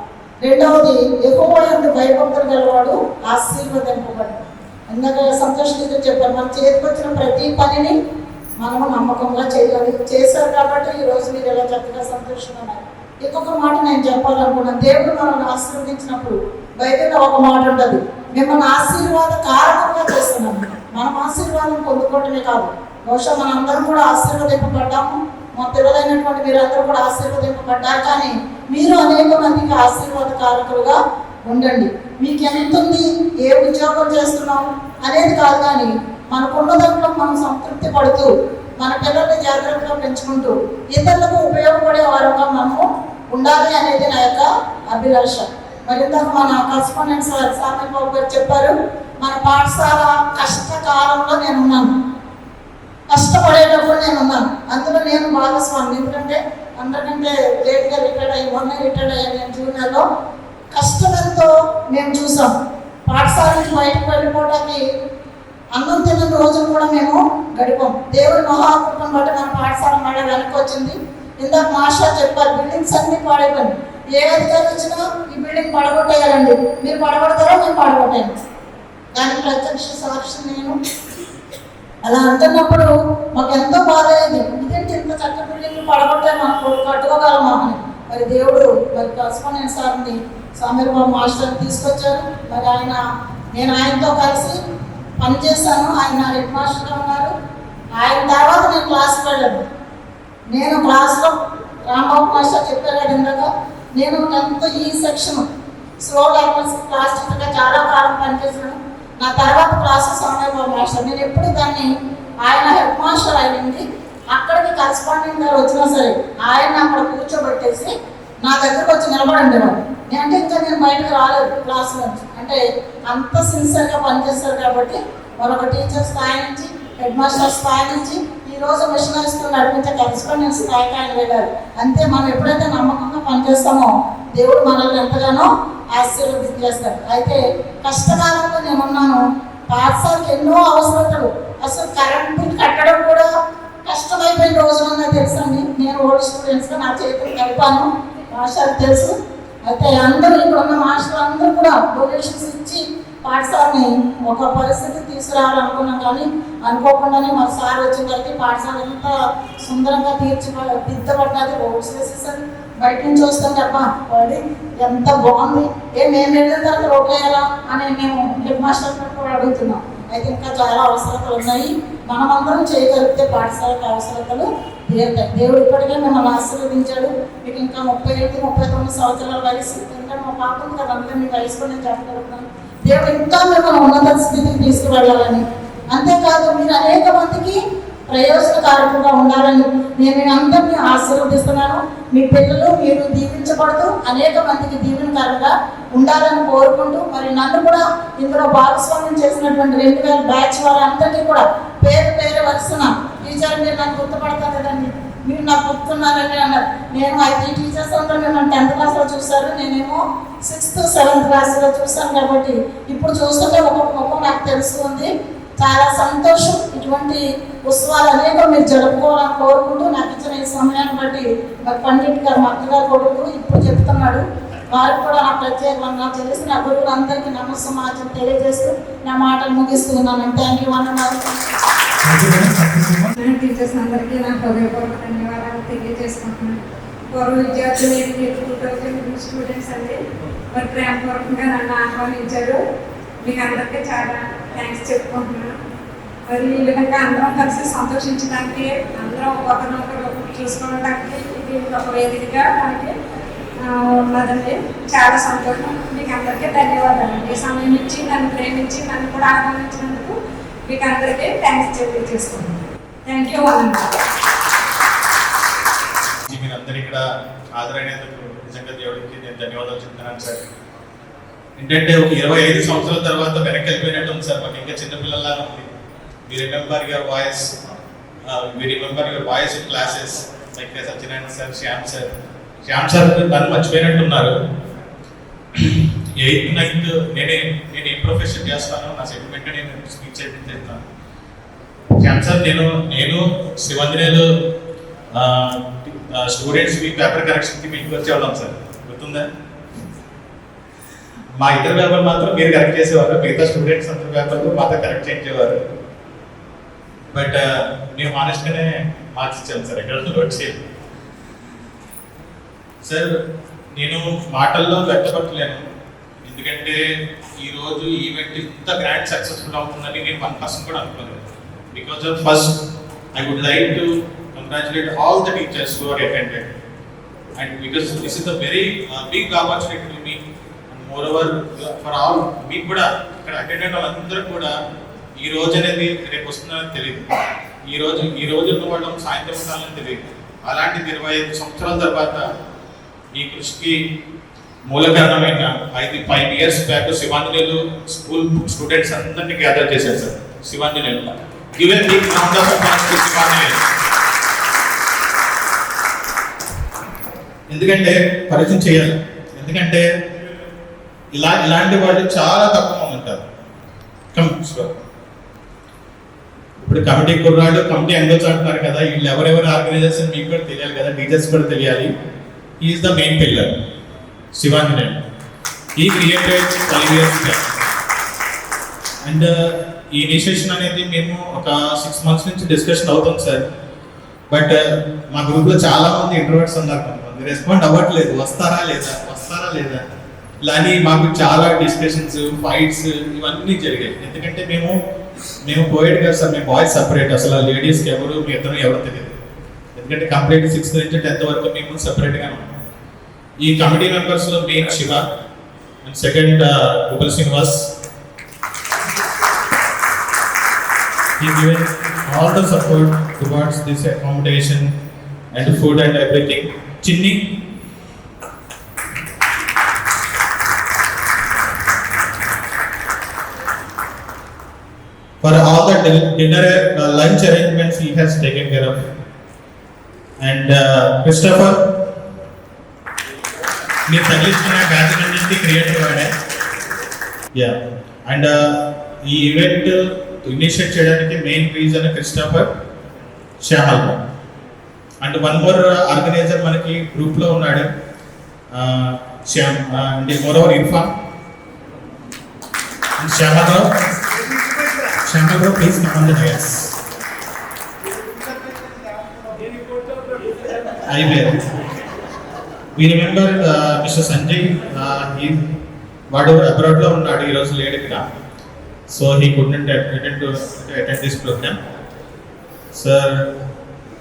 రెండవది, ఎక్కువ ఎందు భయభక్తులు గలవాడు ఆశీర్వదింపబడు. ఇందాక సంతోష్ టీచర్ చెప్పారు, మన చేతికి వచ్చిన ప్రతి పనిని మనము నమ్మకంగా చేయాలి. చేశారు కాబట్టి ఈరోజు మీరు ఎలా చక్కగా సంతోషంగా ఉన్నారు. ఇంకొక మాట నేను చెప్పాలనుకున్నాను. దేవుడు మనల్ని ఆశీర్వదించినప్పుడు బైబిల్లో ఒక మాట ఉంటుంది, మిమ్మల్ని ఆశీర్వాద కారకంగా చేస్తున్నాము. మనం ఆశీర్వాదం పొందుకోవటమే కాదు, బహుశా మనం అందరం కూడా ఆశీర్వదింపబడ్డాము. మా పిల్లలైనటువంటి మీరందరూ కూడా ఆశీర్వదింపబడ్డారు. కానీ మీరు అనేక మందికి ఆశీర్వాద కారకులుగా ఉండండి. మీకు ఎంత ఉంది, ఏ ఉద్యోగం చేస్తున్నాం అనేది కాదు, కానీ మనకున్న దాంట్లో మనం సంతృప్తి పడుతూ మన పిల్లల్ని జాగ్రత్తగా పెంచుకుంటూ ఇతరులకు ఉపయోగపడే వారంగా మనము ఉండాలి అనేది నా యొక్క అభిలాష. మరి ఇందాక మన కరస్పాండెంట్ సార్ సామల్ బాబు గారు చెప్పారు, మన పాఠశాల కష్టకాలంలో నేను ఉన్నాను, కష్టపడేటప్పుడు నేను ఉన్నాను. అందులో నేను భాగస్వామి. ఎందుకంటే అందరికంటే లేట్గా రిటైర్డ్ అయ్యి, మొన్న రిటైర్డ్ అయ్యాను నేను జూనియర్లో. కష్టం ఎంతో మేము చూసాం. పాఠశాల నుంచి బయటకు వెళ్ళిపోవడానికి అన్నం తిన్న రోజులు కూడా మేము గడిపాం. దేవుడి మహాకృపను బట్టి మన పాఠశాల మళ్ళీ వెనక్కి వచ్చింది. ఇందాక మాస్టర్ చెప్పారు, బిల్డింగ్స్ అన్ని పాడైపోయింది. ఏ అధికారి వచ్చినా ఈ బిల్డింగ్ పడగొట్టేయాలండి, మీరు పడగొడతారో మేము పడగొట్టాను. దానికి ప్రత్యక్ష సాక్షి నేను. అలా అంటున్నప్పుడు మాకు ఎంతో బాధ అయింది. ఇదేంటి ఇంత చక్కటి బిల్డింగ్లు పడగొట్టాను, మనకు కట్టుకోగలమా అని. మరి దేవుడు మరి కరస్పాండెంట్ సార్ని సమీర్ బాబు మాస్టర్ తీసుకొచ్చారు. మరి నేను ఆయనతో కలిసి పనిచేశాను. ఆయన హెడ్ మాస్టర్గా ఉన్నారు. ఆయన తర్వాత నేను క్లాస్కి వెళ్ళాను. నేను క్లాస్లో రాంబాబు మాస్టర్ చెప్పారు కదా ఇందాక, నేను 10th ఈ సెక్షన్ స్లో లెర్నర్స్ క్లాస్ టీచర్గా చాలా కాలం పనిచేశాను. నా తర్వాత క్లాస్ సమీర్ బాబు మాస్టర్. నేను ఎప్పుడు దాన్ని ఆయన హెడ్ మాస్టర్ అయింది అక్కడికి కరెస్పాండెంట్ గారు వచ్చినా సరే ఆయన అక్కడ కూర్చోబెట్టేసి నా దగ్గరకు వచ్చి నిలబడండి వాడు. అంటే ఇంకా నేను బయటకు రాలేదు క్లాస్ నుంచి. అంటే అంత సిన్సియర్గా పనిచేస్తారు కాబట్టి మరొక టీచర్ స్థాయి నుంచి హెడ్ మాస్టర్ స్థాయి నుంచి ఈరోజు మిషనరీ స్కూల్ నడిపించే కరెస్పాండెంట్ స్థాయికి ఆయన వెళ్ళారు. అంతే మనం ఎప్పుడైతే నమ్మకంగా పనిచేస్తామో దేవుడు మనల్ని ఎంతగానో ఆశీర్వదించేస్తాడు. అయితే కష్టకాలంలో నేను ఉన్నాను. పాఠశాలకు ఎన్నో అవసరతలు, అసలు కరెంట్ బిల్ కట్టడం కూడా కష్టమైపోయిన రోజులున్నా తెలుసండి. నేను ఓల్డ్ స్టూడెంట్స్గా నా చేతులు కలిపాను, మాస్టర్ తెలుసు. అయితే అందరూ ఇక్కడ ఉన్న మాస్టర్ అందరూ కూడా డొనేషన్స్ ఇచ్చి పాఠశాలని ఒక పరిస్థితి తీసుకురావాలనుకున్నాం, కానీ అనుకోకుండానే మరి సార్ వచ్చిన తర్వాత పాఠశాల ఎంత సుందరంగా దిద్దబడ్డది. రోడ్స్ వేసేసారు, బయట నుంచి వస్తుంటే అబ్బా వాడి ఎంత బాగుంది, మేము వెళ్ళిన తర్వాత రోడ్లు వేయాలా అని మేము హెడ్ మాస్టర్ కూడా అడుగుతున్నాం. అయితే ఇంకా చాలా అవసరతలు ఉన్నాయి. మనమందరం చేయగలిగితే పాఠశాలకు అవసరతలు తీరుతాయి. దేవుడు ఇప్పటికే మిమ్మల్ని ఆశీర్వదించాడు. మీకు ఇంకా 38-39 సంవత్సరాల వయసు, ఇంకా మా పాప ఉంది కదా, అందుకే మీ వయసులో నేను చెప్పగలుగుతాను. దేవుడు ఇంకా మిమ్మల్ని ఉన్నత స్థితికి తీసుకువెళ్ళాలని, అంతేకాదు మీరు అనేక మందికి ప్రయోజనకారకంగా ఉండాలని నేను అందరినీ ఆశీర్వదిస్తున్నాను. మీ పిల్లలు మీరు దీవించబడుతూ అనేక మందికి దీవెనకారంగా ఉండాలని కోరుకుంటూ, మరి నన్ను కూడా ఇందులో భాగస్వామ్యం చేసినటువంటి 2000 బ్యాచ్ వాళ్ళందరికీ కూడా పేరు వరుసన టీచర్ మీరు నాకు గుర్తుపడతారు కదండి, మీరు నాకు గుర్తున్నారని అన్నారు. నేను అయితే టీచర్స్ అందరూ మిమ్మల్ని 10th క్లాస్లో చూశారు, నేనేమో 6th 7th క్లాస్లో చూశాను. కాబట్టి ఇప్పుడు చూస్తుంటే ఒక్కొక్క ముఖం నాకు తెలుస్తుంది. చాలా సంతోషం. ఇటువంటి ఉత్సవాలు అనేక మీరు జరుపుకోవాలని కోరుకుంటూ నాకు ఇచ్చిన ఈ సమయాన్ని బట్టి మరి పండిట్ గారు మా అత్తగారు కొడుకు ఇప్పుడు చెప్తున్నాడు, వారికి కూడా నా ప్రత్యేకంగా తెలిసి నా గురువులందరికీ నమస్సమాజం తెలియజేస్తూ నా మాటలు ముగిస్తున్నాను. థ్యాంక్ యూ అన్నమాట. టీచర్స్ అందరికీ నా హృదయపూర్వక ధన్యవాదాలు తెలియజేసుకుంటున్నాను. పూర్వ విద్యార్థులు 2000 స్టూడెంట్స్ అండి మరి ప్రేమపూర్వకంగా నన్ను ఆహ్వానించారు. మీకు అందరికీ చాలా థ్యాంక్స్ చెప్పుకుంటున్నాను. మరి ఈ విధంగా అందరం కలిసి సంతోషించడానికి, అందరం ఒకరినొకరు చూసుకోవడానికి ఇది ఒక వేదికగా మనకి ఉన్నదండి. చాలా సంతోషం. మీకు అందరికీ ధన్యవాదాలు. ఈ సమయం ఇచ్చి నన్ను ప్రేమించి నన్ను కూడా ఆహ్వానించినందుకు మీకు అందరికీ థ్యాంక్స్ తెలియజేసుకుంటున్నాను. థ్యాంక్ యూ అనండి. మీరందరూ ఇక్కడ హాజరైనందుకు నిజంగా దేవుడికి నేను ధన్యవాదాలు చెప్తున్నాను సార్. ఏంటంటే ఒక 25 సంవత్సరాల తర్వాత వెనక్కి వెళ్ళిపోయినట్టు ఉంది సార్. మాకు ఇంకా చిన్నపిల్లల్లా ఉంది. We remember your voice in classes like Satyanarayana sir, Shyam sir నన్ను మర్చిపోయినట్టున్నారు. 8th 9th నేను ఏ ప్రొఫెషన్ చేస్తాను, నా సెగ్మెంట్ నేను స్పీచ్ చేస్తాను. శ్యామ్ సార్ నేను శివంజనేలు స్టూడెంట్స్ పేపర్ కరెక్షన్కి మీకు వచ్చేవాళ్ళం సార్, గుర్తుందా? మా ఇద్దరు పేపర్ మాత్రం మీరు కరెక్ట్ చేసేవారు, మిగతా స్టూడెంట్స్ అందరి పేపర్లు మాతో కరెక్ట్ చేయించేవారు. బట్ మేము హానెస్ట్గానే మార్క్స్ ఇచ్చాను సార్, ఎక్కడ నోట్ చేయాలి సార్. నేను మాటల్లో వ్యక్తపరచలేను, ఎందుకంటే ఈరోజు ఈవెంట్ ఇంత గ్రాండ్ సక్సెస్ఫుల్ అవుతుందని నేను 1% కూడా అనుకోలేదు. Because of first I would like to congratulate all the teachers who are attended, and because this is a very big opportunity to me. Moreover for all, మీకు కూడా ఇక్కడ అటెండ్ అయిన వాళ్ళందరూ కూడా ఈ రోజు అనేది రేపు వస్తుందని తెలియదు, ఈ రోజు ఉన్న వాళ్ళం సాయంత్రం ఉండాలని తెలియదు. అలాంటి 25 సంవత్సరాల తర్వాత ఈ కృషికి మూల కారణమైన 5 years back Shivanjaneyulu school students అందరినీ గ్యాదర్ చేశారు sir. Shivanjaneyulu given big round of applause to Shivanjaneyulu. ఎందుకంటే పరిచయం చేయాలి, ఎందుకంటే ఇలాంటి వాళ్ళు చాలా తక్కువ మంది ఉంటారు. ఇప్పుడు కమిటీ కుర్రాళ్ళు, కమిటీ ఎంగల్స్ అంటున్నారు కదా, వీళ్ళు ఎవరెవరు ఆర్గనైజేషన్ మీకు కూడా తెలియాలి కదా, టీచర్స్ కూడా తెలియాలి. Is the main pillar Sivanjaneyulu. ఈ క్రియేటెడ్ 5 years బ్యాక్. అండ్ ఈ ఇనిషియేషన్ అనేది మేము ఒక 6 months నుంచి డిస్కషన్ అవుతుంది సార్. బట్ మా గ్రూప్లో చాలా మంది ఇంట్రోవర్ట్స్ ఉన్నారు, కొంతమంది రెస్పాండ్ అవ్వట్లేదు, వస్తారా లేదా. కానీ మాకు చాలా డిస్కషన్స్, ఫైట్స్ ఇవన్నీ జరిగాయి. ఎందుకంటే మేము కోయడ్ కదా సార్, మేము బాయ్స్ సపరేట్, అసలు లేడీస్కి ఎవరు మీ ఇద్దరు ఎవరు తెలియదు. ఎందుకంటే కంప్లీట్ 6th నుంచి 10th వరకు మేము సెపరేట్గా ఉన్నాం. ఈ కమిటీ మెంబర్స్లో main Shiva and second Gopal Srinivas. He given all the support towards this accommodation and food and everything. Chinni. For all the dinner, lunch arrangements he has taken care of. And Christopher, me తగిలించిన batch నుంచి creative వాడే. Yeah and ఈ event initiate చేయడానికి main reason Christopher, Shyamal. And one more organizer మనకి గ్రూప్లో ఉన్నాడు, and moreover Irfan and Shyamalarao. Shyamalarao please come on the dais. అయిపోయింది. We remember mister Sanjay, వాడు అబ్రాడ్లో ఉన్నాడు, ఈరోజు లేడు ఇక్కడ. So he couldn't attend this program, sir.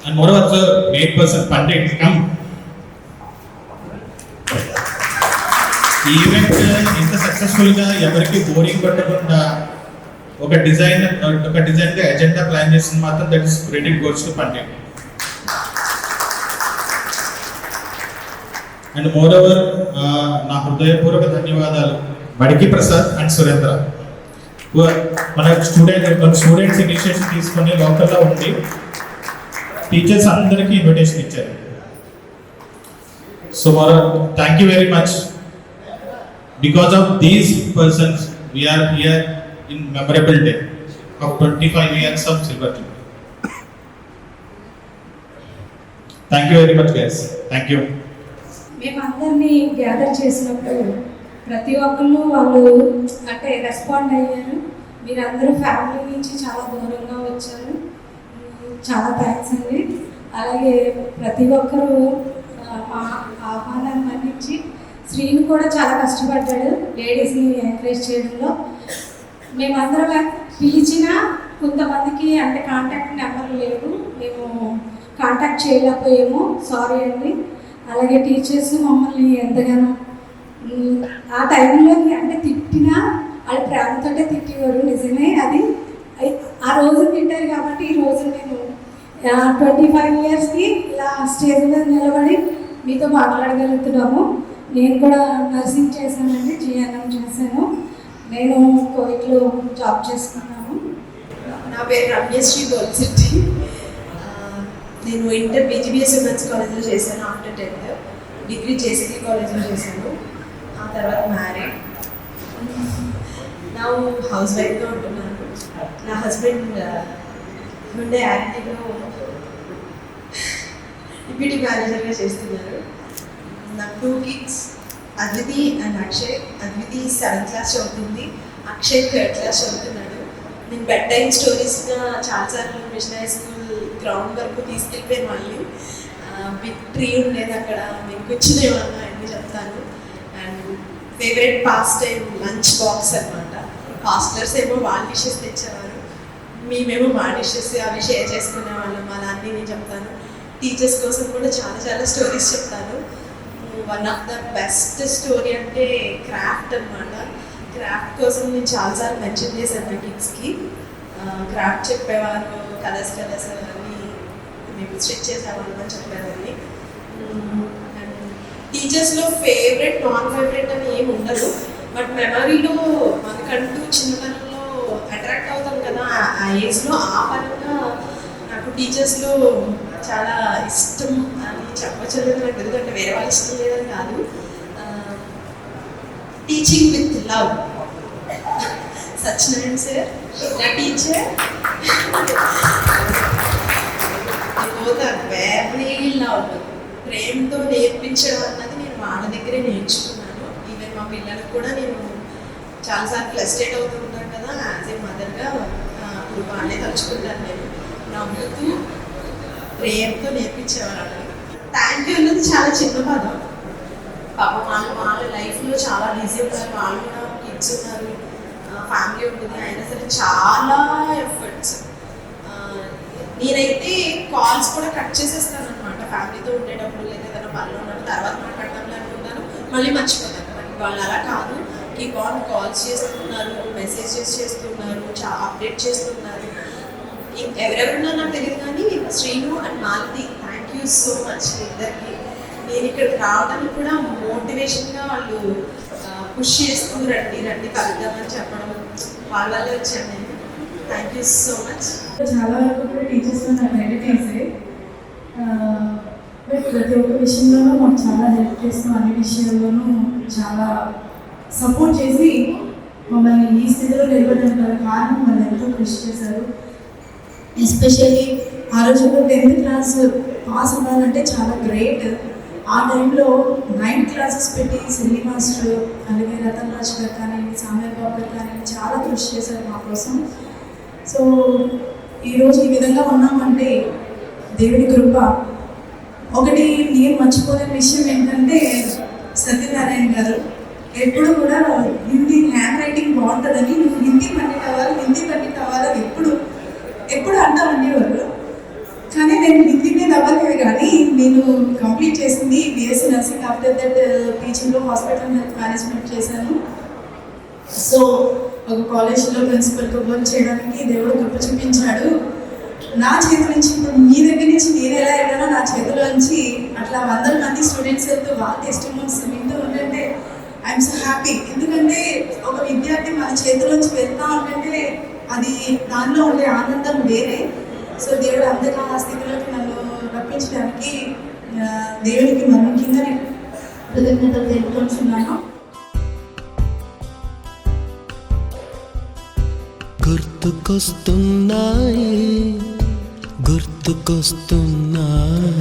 And moreover, the main person Pandit, come. Event ఇంత సక్సెస్ఫుల్ గా ఎవరికి బోరింగ్ పట్టకుండా ఒక డిజైన్ గా ఎజెండా ప్లాన్ చేసింది మాత్రం that is credit goes to Pandit. And moreover నా హృదయపూర్వక ధన్యవాదాలు బడికి ప్రసాద్ అండ్ సురేంద్ర. మన స్టూడెంట్స్ ఇనిషియేషన్ తీసుకొని లోకల్లో ఉండి టీచర్స్ అందరికీ ఇన్విటేషన్ ఇచ్చారు. So thank you very much. Because of these persons we are here in memorable day of 25 years of silver jubilee. Thank you very much guys. Thank you. మేమందరినీ gather చేసినప్పుడు ప్రతి ఒక్కళ్ళు వాళ్ళు అంటే రెస్పాండ్ అయ్యారు. మీరందరూ ఫ్యామిలీ నుంచి చాలా దూరంగా వచ్చారు, చాలా థ్యాంక్స్ అండి. అలాగే ప్రతి ఒక్కరూ మా ఆహ్వానాన్ని మన్నించి, శ్రీను కూడా చాలా కష్టపడ్డాడు లేడీస్ని ఎంకరేజ్ చేయడంలో. మేమందరం పిలిచిన కొంతమందికి అంటే కాంటాక్ట్ నెంబర్ లేవు, మేము కాంటాక్ట్ చేయలేకపోయాము, సారీ అండి. అలాగే టీచర్స్ మమ్మల్ని ఎంతగానో ఆ టైంలో అంటే తిట్టినా వాళ్ళు ప్రేమతో తిట్టేవారు, నిజమే అది. ఆ రోజు తింటారు కాబట్టి ఈ రోజు నేను 25 yearsకి ఇలా స్టేజ్ మీద నిలబడి మీతో మాట్లాడగలుగుతున్నాము. నేను కూడా నర్సింగ్ చేశానండి, GNM చేశాను. నేను కోవిడ్లో జాబ్ చేసుకున్నాను. నా పేరు రమ్యశ్రీ గోల్శెట్టి. నేను ఇంటర్ BGBS ఉమెన్స్ కాలేజ్లో చేశాను. ఆఫ్టర్ 10th డిగ్రీ JCD కాలేజ్లో చేశాను. ఆ తర్వాత మ్యారీడ్. నా హౌస్ వైఫ్గా ఉంటున్నాను. నా హస్బెండ్ ఉండే యాక్టివ్లో డిప్యూటీ మేనేజర్గా చేస్తున్నారు. నాకు 2 kids, Adviti and Akshay. Adviti 7th class చదువుతుంది, అక్షయ్ 3rd class చదువుతున్నాడు. నేను బెడ్ టైమ్ స్టోరీస్గా చాలాసార్లు మిషన్ హై స్కూల్ గ్రౌండ్ వరకు తీసుకెళ్ళిపోయాను. మళ్ళీ బిగ్ ట్రీ ఉండేది అక్కడ, మేము కూర్చునేవాళ్ళం, అన్నీ చెప్తాను. And favourite past time lunch box అనమాట. హాస్టలర్స్ ఏమో వాళ్ళ డిషెస్ తెచ్చేవారు, మేమేమో మా డిషెస్ అవి షేర్ చేసుకునే వాళ్ళం. అలా అన్నీ నేను చెప్తాను. టీచర్స్ కోసం కూడా చాలా చాలా స్టోరీస్ చెప్తాను. One of the best story అంటే క్రాఫ్ట్ అనమాట. క్రాఫ్ట్ కోసం నేను చాలాసార్లు మెన్షన్ చేశాను నా కిడ్స్కి. క్రాఫ్ట్ చెప్పేవారు, కలర్స్ అన్నీ మేము స్టిచ్ చేసేవాళ్ళం అని చెప్పేదాన్ని. అండ్ టీచర్స్లో ఫేవరెట్ నాన్ ఫేవరెట్ అని ఏమి ఉండదు, బట్ మెమరీలో మనకంటూ చిన్నతనంలో అట్రాక్ట్ అవుతాం కదా, ఆ ఏజ్లో ఆ పరంగా నాకు టీచర్స్లో చాలా ఇష్టం అని చెప్పచ్చు. నాకు ఎందుకంటే వేరే వాళ్ళు ఇష్టం లేదని కాదు. Teaching with love. Satyanarayana sir నా టీచర్. వెరీ లవ్, ప్రేమతో నేర్పించడం అన్నది నేను వాళ్ళ దగ్గరే నేర్చుకున్నాను. ఈవెన్ మా పిల్లలకు కూడా నేను చాలాసార్లు ఫ్రస్ట్రేట్ అవుతూ ఉంటాను కదా, యాజ్ ఏ మదర్గా ఇప్పుడు వాళ్ళే తలుచుకుంటాను. నేను నవ్వుతూ ప్రేమతో నేర్పించేవాళ్ళు. థ్యాంక్ యూ అన్నది చాలా చిన్న పదం, పాపం వాళ్ళ లైఫ్లో చాలా బిజీ ఉన్నారు, వాళ్ళు కూడా కిడ్స్ ఉన్నారు, ఫ్యామిలీ ఉంటుంది, అయినా సరే చాలా ఎఫర్ట్స్. నేనైతే కాల్స్ కూడా కట్ చేసేస్తాను అనమాట ఫ్యామిలీతో ఉండేటప్పుడు, లేదా ఏదైనా పనిలో ఉన్నప్పుడు తర్వాత మాట్లాడదాంలే అనుకుంటాను, మళ్ళీ మర్చిపోతాను. మరి వాళ్ళు అలా కాదు, కీప్ ఆన్ కాల్స్ చేస్తున్నారు, మెసేజెస్ చేస్తున్నారు, చాలా అప్డేట్ చేస్తున్నారు. ఎవరెవరున్నా నాకు తెలియదు కానీ Srinu and Malathi, thank you so much ఇద్దరికి. నేను ఇక్కడికి రావడానికి కూడా మోటివేషన్గా వాళ్ళు పుష్ చేస్తూ రండి కలుద్దామని చెప్పడం, వాళ్ళ వల్లే వచ్చాను నేను. Thank you so much. చాలా వరకు కూడా టీచర్స్తో నాకు రెడీటీసే, బట్ ప్రతి ఒక్క విషయంలోనూ మాకు చాలా హెల్ప్ చేస్తూ అన్ని విషయాల్లోనూ చాలా సపోర్ట్ చేసి మమ్మల్ని ఈ స్థితిలో నిలబడడానికి కారణం వాళ్ళు ఎంతో కృషి చేశారు. ఎస్పెషల్లీ ఆ రోజుల్లో 10th క్లాస్ పాస్ అవ్వాలంటే చాలా గ్రేట్. ఆ టైంలో 9th క్లాసెస్ పెట్టి సెల్లి మాస్టర్, అలాగే రతన్ రాజ్ గారు కానీ, సామ్య బాబు గారు కానీ చాలా కృషి చేశారు మా కోసం. సో ఈరోజు ఈ విధంగా ఉన్నామంటే దేవుడి కృప. ఒకటి నేను మర్చిపోలేని విషయం ఏంటంటే సత్యనారాయణ గారు ఎప్పుడు కూడా హిందీ హ్యాండ్ రైటింగ్ బాగుంటుందని, నువ్వు హిందీ పండిట్ అవ్వాలని ఎప్పుడు అంటా ఉండేవారు. కానీ నేను హిందీ మీద అవ్వలేదు, కానీ నేను కంప్లీట్ చేసింది బిఎస్సీ నర్సింగ్. ఆఫ్టర్ దట్ టీచింగ్లో హాస్పిటల్ హెల్త్ మేనేజ్మెంట్ చేశాను. సో ఒక కాలేజ్లో ప్రిన్సిపల్గా వర్క్ చేయడానికి దేవుడు కృప చూపించాడు. నా చేతి నుంచి ఇప్పుడు మీ దగ్గర నుంచి నేను ఎలా వెళ్ళానో నా చేతిలో నుంచి అట్లా 100 మంది స్టూడెంట్స్ వెళ్తూ వాళ్ళ టెస్టిమోనీస్ వింటూ ఉంటుంటే ఐఎమ్ సో హ్యాపీ. ఎందుకంటే ఒక విద్యార్థి మన చేతిలోంచి వెళ్తా ఉంటుంటే అది దానిలో ఉండే ఆనందం వేరే. సో దేవుడు అందరికీ ఆ స్థితిలోకి నన్ను రప్పించడానికి దేవుడికి మరి ముఖ్యంగా నేను కృతజ్ఞతలు తెలుపుకుంటున్నాను. గుర్తుకొస్తున్నాయి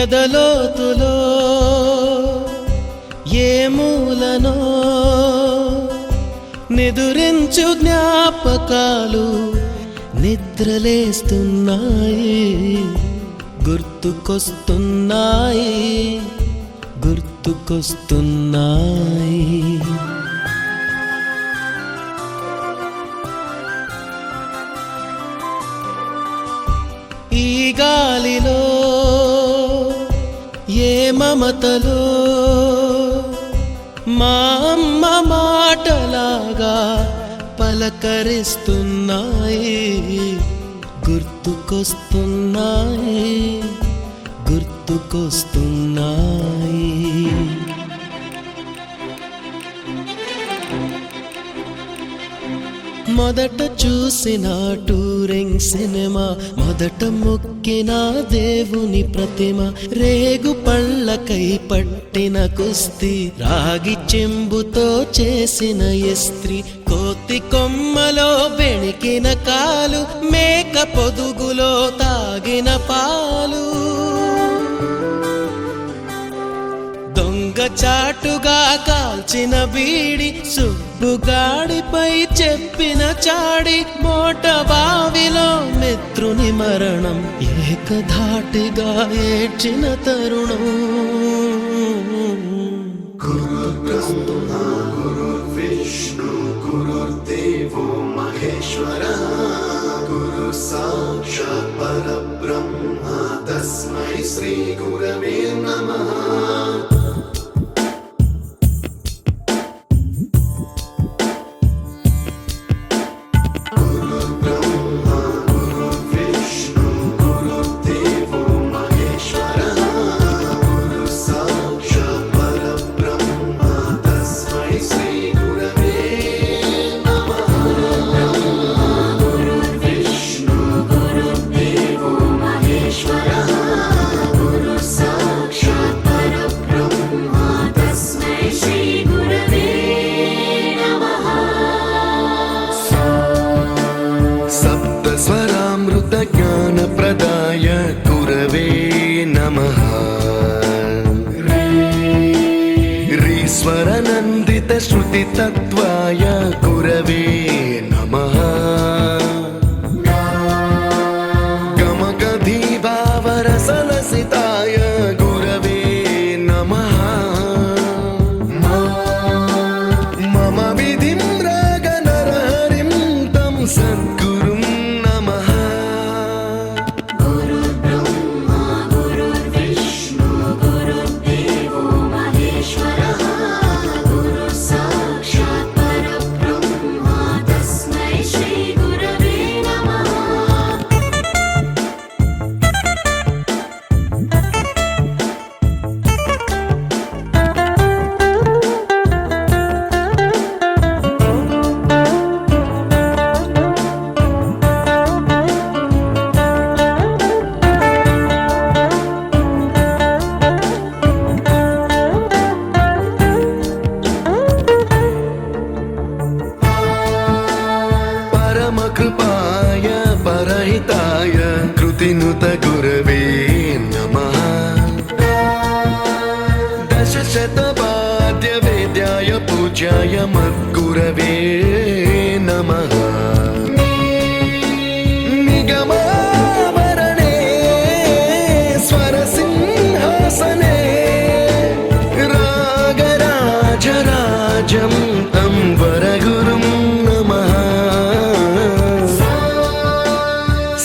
ఎదలోతులో ఏ మూలనో నిదురించు జ్ఞాపకాలు నిద్రలేస్తున్నాయి, గుర్తుకొస్తున్నాయి. ఈ గాలిలో ఏ మమతలో మా అమ్మ మాటలాగా పలకరిస్తున్నాయి, గుర్తుకొస్తున్నాయి. మొదట చూసిన టూరింగ్ సినిమా, మొదట మొక్కిన దేవుని ప్రతిమ, రేగు పళ్ళకై పట్టిన కుస్తీ, రాగి చెంబుతో చేసిన ఇస్త్రీ, కోతి కొమ్మలో బెణికిన కాలు, మేక పొదుగులో తాగిన పాలు, దొంగ చాటుగా కాల్చిన బీడి, సుబ్బుగాడిపై చెప్పిన చాడి, మోట బావిలో మిత్రుని మరణం, ఏకధాటిగా ఏడ్చిన తరుణం. గురుర్బ్రహ్మ గురుర్విష్ణు గురుర్దేవో మహేశ్వర, గురు సాక్షాత్ పరబ్రహ్మ తస్మై శ్రీ గురవే నమః. ज्ञानप्रदाय गुरवे नमः। रीश्वरनन्दितश्रुतितत्त्वाय गुरवे नमः। गुरवे नमः मम विधिं रागनरहरिं तं सद्गुरुं नमः गुरुर्ब्रह्मा गुरुर्विष्णु गुरुर्देवो महेश्वरः गुरुः साक्षात् परब्रह्मा तस्मै श्री गुरवे नमः परमकृपाय परहिताय कृतिनुत गुरवे नमः दशशतवाद्यवेद्याय पूज्याय मद्गुरवे नमः निगमावरणे स्वरसिंहासने रागराजराजं तं वरगुरुं नमः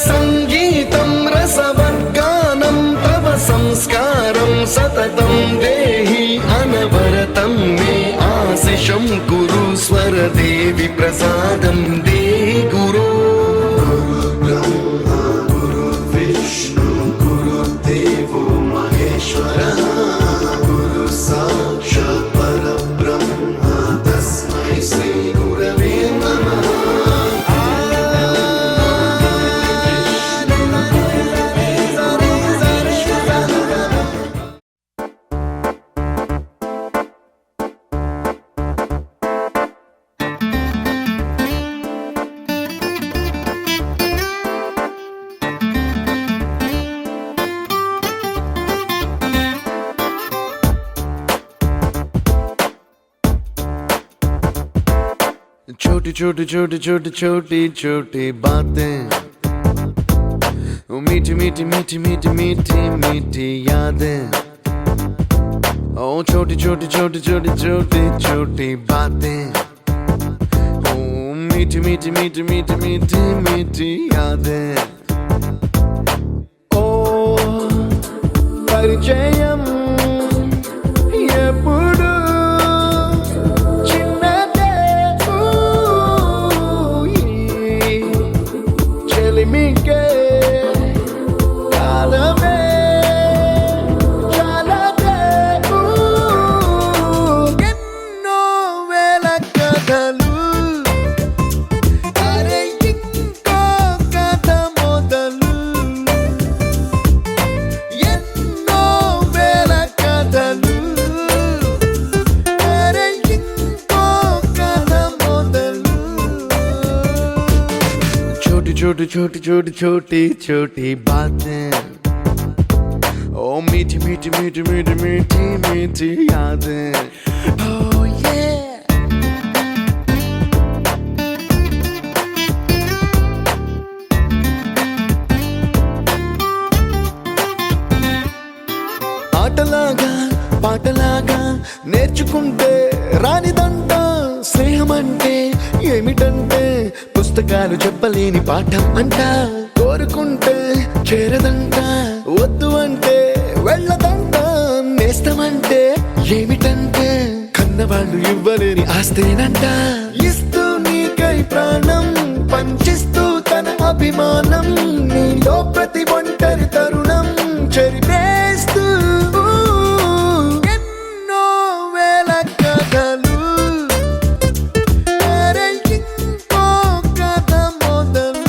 संगीतं रसवद्गानं तव संस्कारं सततं देहि अनवरतं मे आशिषं कुरु स्वरदेवि प्रसादं देहि गुरो गुरुर्ब्रह्मा गुरुर्विष्णु गुरुर्देवो महेश्वरः गुरुः साक्षात् परब्रह्मा तस्मै श्री गुरवे नमः छोटी छोटी छोटी छोटी छोटी छोटी बातें मीठी मीठी मीठी मीठी मीठी मीठी यादें ओ छोटी छोटी छोटी छोटी छोटी छोटी बातें ओ मीठी मीठी मीठी मीठी मीठी मीठी यादें ओ परिचयम ఎప్పుడు చిన్నదే చెలిమికే కాలమే చాలదే ఎన్నో వేల కథలు అరే ఇంకో కథ మొదలు ఎన్నో వేల కథలు అరే ఇంకో కథ మొదలు छोटी छोटी छोटी छोटी छोटी छोटी बातें ओ मीठी मीठी मीठी मीठी मीठी मीठी यादें oh yeah ఆటలాగా పాటలాగా నేర్చుకుంటే రానిదంట స్నేహం అంటే ఏమిటంటే పుస్తకాలు చెప్పలేని పాఠం అంట కోరుకుంటే చేరదంట వద్దు అంటే వెళ్ళదంట నేస్తమంటే ఏమిటంటే కన్నవాళ్ళు ఇవ్వలేని ఆస్తేనంట ఇస్తూ నీకై ప్రాణం పంచిస్తూ తన అభిమానం నీలో ప్రతి ఒంటరి తరుణం చెరిపేస్తూ ఎన్నో వేల కథలు అరే ఇంకో కథ మొదలు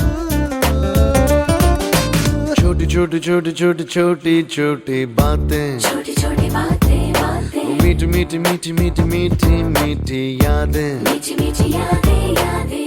छोटी छोटी छोटी छोटी छोटी छोटी बातें छोटी छोटी बातें बातें मीठी मीठी मीठी मीठी मीठी मीठी यादें मीठी मीठी यादें यादें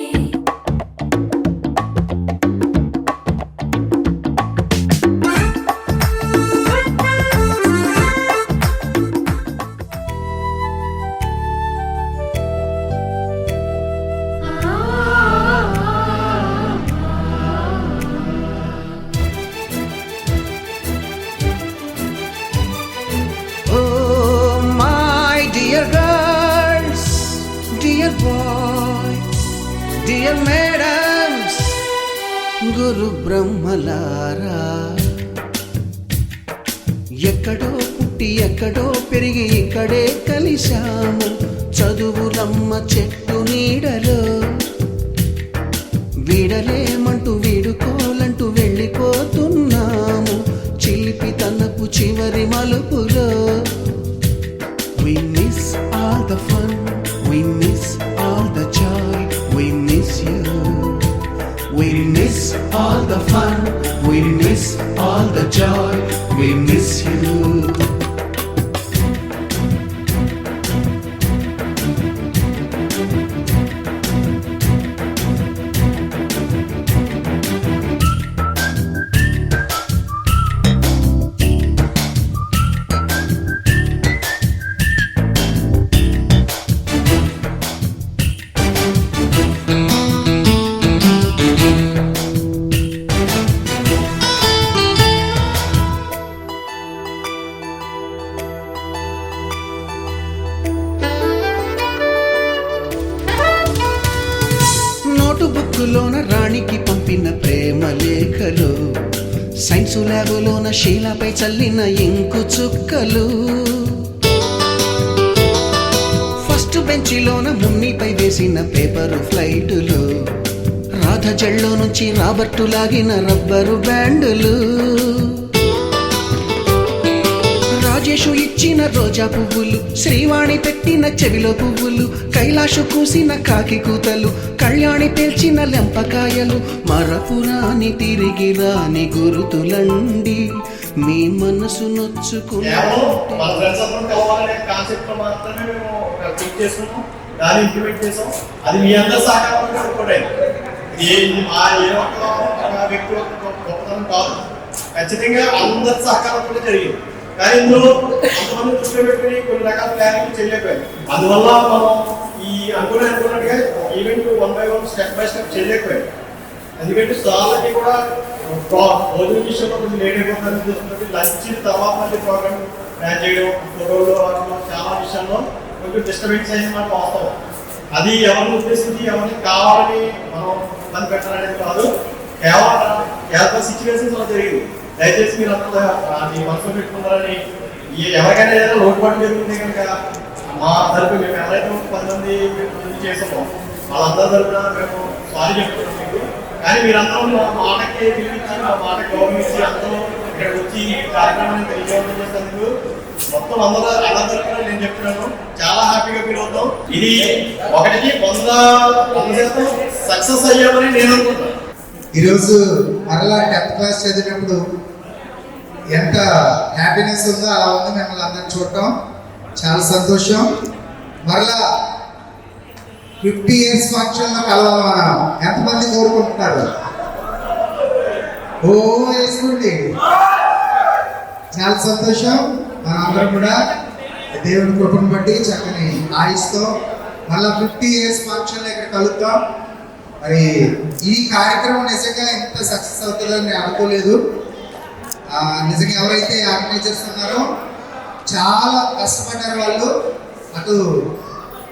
డియర్ మేడమ్స్ గురు బ్రహ్మలారా, ఎక్కడో పుట్టి ఎక్కడో పెరిగి ఇక్కడే కలిశాము చదువులమ్మ చెట్టు నీడలో. వీడలేమంటూ వీడుకోలంటూ వెళ్ళిపోతున్నాము చిలిపి తనపు చివరి మలుపులో. We miss all the fun, we miss all the joy, we miss you. We miss all the fun, we miss all the joy, we miss you. నోటుబుక్కులోన రాణికి పంపిన ప్రేమ లేఖలు, సైన్సు ల్యాబులోన శీలపై చల్లిన ఇంకు చుక్కలు, ఫస్ట్ బెంచిలోన మున్నిపై వేసిన పేపరు ఫ్లైటులు, రాధ జల్లో నుంచి రాబర్టు లాగిన rubber బ్యాండులు, Rajesh ఇచ్చిన రోజా పువ్వులు, శ్రీవాణి పెట్టిన చెవిలో పువ్వులు, కైలాషు కూసిన కాకి కూతలు, కళ్యాణి పేల్చిన లెంపకాయలు, మరపురాని తిరిగి రాని గురుతులండి మీ మనసు నొచ్చుకుని. అది మీ అందరూ సహకారంగా వ్యక్తి గొప్పతనం కాదు, ఖచ్చితంగా అందరి సహకారంతో జరిగింది. కానీ ఇందులో అంతమంది దృష్టిలో పెట్టుకుని కొన్ని రకాల ప్లానింగ్ చేయలేకపోయాయి. అందువల్ల మనం ఈ అనుకున్నట్టుగా event 1 by 1 step by step చేయలేకపోయాయి. ఎందుకంటే స్టార్లకి కూడా భోజనం విషయంలో కొంచెం లేట్ అయిపోతుందని చూస్తున్నట్టు లంచ్ తర్వాత మళ్ళీ ప్రోగ్రామ్ ప్లాన్ చేయడం, ఫోటోలు చాలా విషయాల్లో కొంచెం డిస్టర్బెన్స్ అయింది మాట వాస్తవం. అది ఎవరిని ఉద్దేశించి ఎవరిని కావాలని మనం ఇబ్బంది పెట్టాలనేది కాదు, కేవలం సిచ్యువేషన్స్ అలా జరిగింది. దయచేసి మీరు అంతా మీ మనసులో పెట్టుకున్నారని. ఎవరికైనా ఏదైనా లోటుపాటు జరుగుతుంది కనుక మా తరపు మేము ఎవరైతే 10 మంది చేసామో వాళ్ళందరి తరపున మేము సారీ చెప్తున్నాం మీకు. కానీ మీరందరూ మా మాటకి పిలిపించి మా మాట గౌరవించి అందరూ ఇక్కడికి వచ్చి కార్యక్రమాన్ని తెలియజేయడం చేసేందుకు మొత్తం అందరూ తరపున నేను చెప్తున్నాను, చాలా హ్యాపీగా ఫీల్ అవుతాం. ఇది 100% సక్సెస్ అయ్యామని నేను అనుకుంటున్నాను. ఈరోజు మరలా 10th క్లాస్ చదివినప్పుడు ఎంత హ్యాపీనెస్ ఉందో అలా ఉంది మిమ్మల్ని అందరిని చూడటం, చాలా సంతోషం. మరలా 50 years ఫంక్షన్లో కలవాలి మనం ఎంతమంది కోరుకుంటున్నారు? ఓ వేసుకోండి, చాలా సంతోషం. మనందరం కూడా దేవుడి కృపను బట్టి చక్కని ఆయుష్తో మళ్ళీ 50 years ఫంక్షన్లో ఇక్కడ కలుద్దాం. మరి ఈ కార్యక్రమం నిజంగా ఇంత సక్సెస్ అవుతుందని నేను అనుకోలేదు. నిజంగా ఎవరైతే ఆర్గనైజర్స్ ఉన్నారో చాలా కష్టపడ్డారు వాళ్ళు, అటు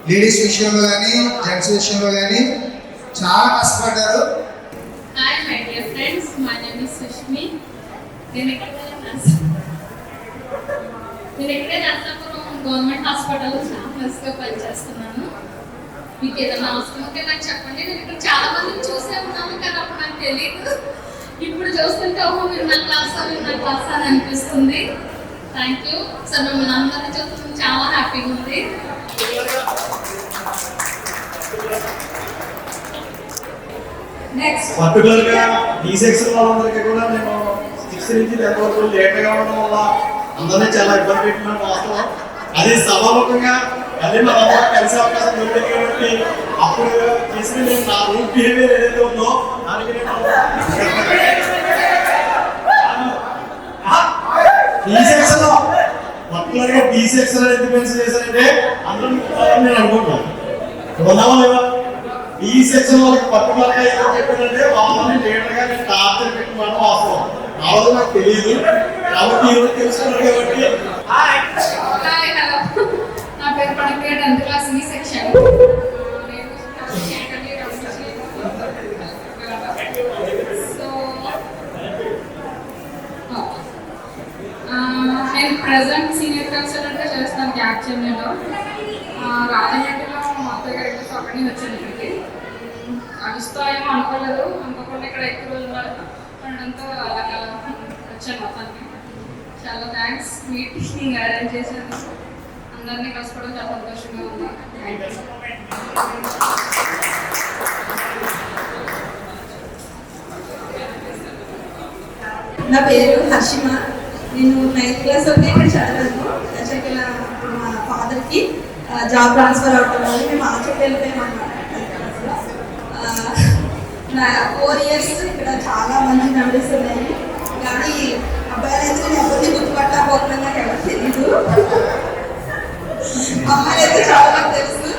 లేడీస్ విషయంలో కానీ జెంట్స్ విషయంలో కానీ చాలా కష్టపడ్డారు. Hi my dear friends, my name is Sushmi. నేను ఇక్కడే నర్సాపురం గవర్నమెంట్ హాస్పిటల్లో నర్స్గా పనిచేస్తున్నాను. మీకు ఏదైనా అవసరం ఉంటే నాకు చెప్పండి. నేను ఇక్కడ చాలా మందిని చూసే ఉన్నాను కానీ అప్పుడు నాకు తెలియదు. ఇప్పుడు చూస్తుంటే ఓహో మీరు నా క్లాస్ అని అనిపిస్తుంది. థ్యాంక్ యూ సార్, మిమ్మల్ని అందరినీ చూస్తుంటే చాలా హ్యాపీగా ఉంది. నెక్స్ట్ పర్టికులర్గా ఈ సెక్షన్ వాళ్ళందరికీ కూడా నేను 6th నుంచి 10th వరకు లేట్గా ఉండడం వల్ల అందరినీ చాలా ఇబ్బంది పెట్టినాను వాస్తవం. అది సభాముఖంగా మళ్ళీ మన అందరూ కలిసే అవకాశం దొరికింది కాబట్టి అప్పుడు చేసిన నేను నా రూట్ బిహేవియర్ ఏదైతే ఉందో దానికి ఈ సెక్షన్ లో పర్టికులర్గా ఈ సెక్షన్ ఎందుకు మెన్షన్ చేశానంటే అందరూ నేను అనుకుంటున్నాను. ఉన్నావా లేదా? ఈ సెక్షన్ వాళ్ళకి పర్టికులర్గా ఏదో చెప్పారంటే వాళ్ళని లీడర్గా నేను టార్చర్ పెట్టిన వాస్తవం. ఆ రోజు నాకు తెలియదు కాబట్టి ఈరోజు తెలుసుకున్నారు కాబట్టి. నా పేరు పడకే 10th క్లాస్ ఈ సెక్షన్. ప్రజెంట్ సీనియర్ కన్సల్టెంట్గా చేస్తాను క్యాప్చర్లో. రాజమండ్రిలో మా అత్తయ్య గారి ఇంట్లో అక్కడి నుంచి వచ్చాను ఇక్కడికి. కలుస్తాయేమో అనుకోలేదు, అనుకోకుండా ఇక్కడ ఎక్కువ రోజులు ఉండడంతో అలాగా వచ్చాను మొత్తానికి. చాలా థ్యాంక్స్ మీటింగ్ అరేంజ్ చేశాను. అందరినీ కలుసుకోవడం చాలా సంతోషంగా ఉంది. Thank you. నా పేరు హర్షిమ. నేను 9th క్లాస్ వరకు ఇక్కడ చదివాను. యాక్చువల్గా మా ఫాదర్కి జాబ్ ట్రాన్స్ఫర్ అవడం వల్ల మేము ఆచరికి వెళ్ళిపోయాం అన్నమాట. 4 years ఇక్కడ చాలా మంది మెమరీస్ ఉన్నాయి. కానీ అబ్బాయిలు అయితే నేను ఎవరిని గుర్తుపట్టకపోతున్నాను, నాకు ఎవరు తెలీదు. అమ్మాయిలు అయితే చాలా తెలుసు.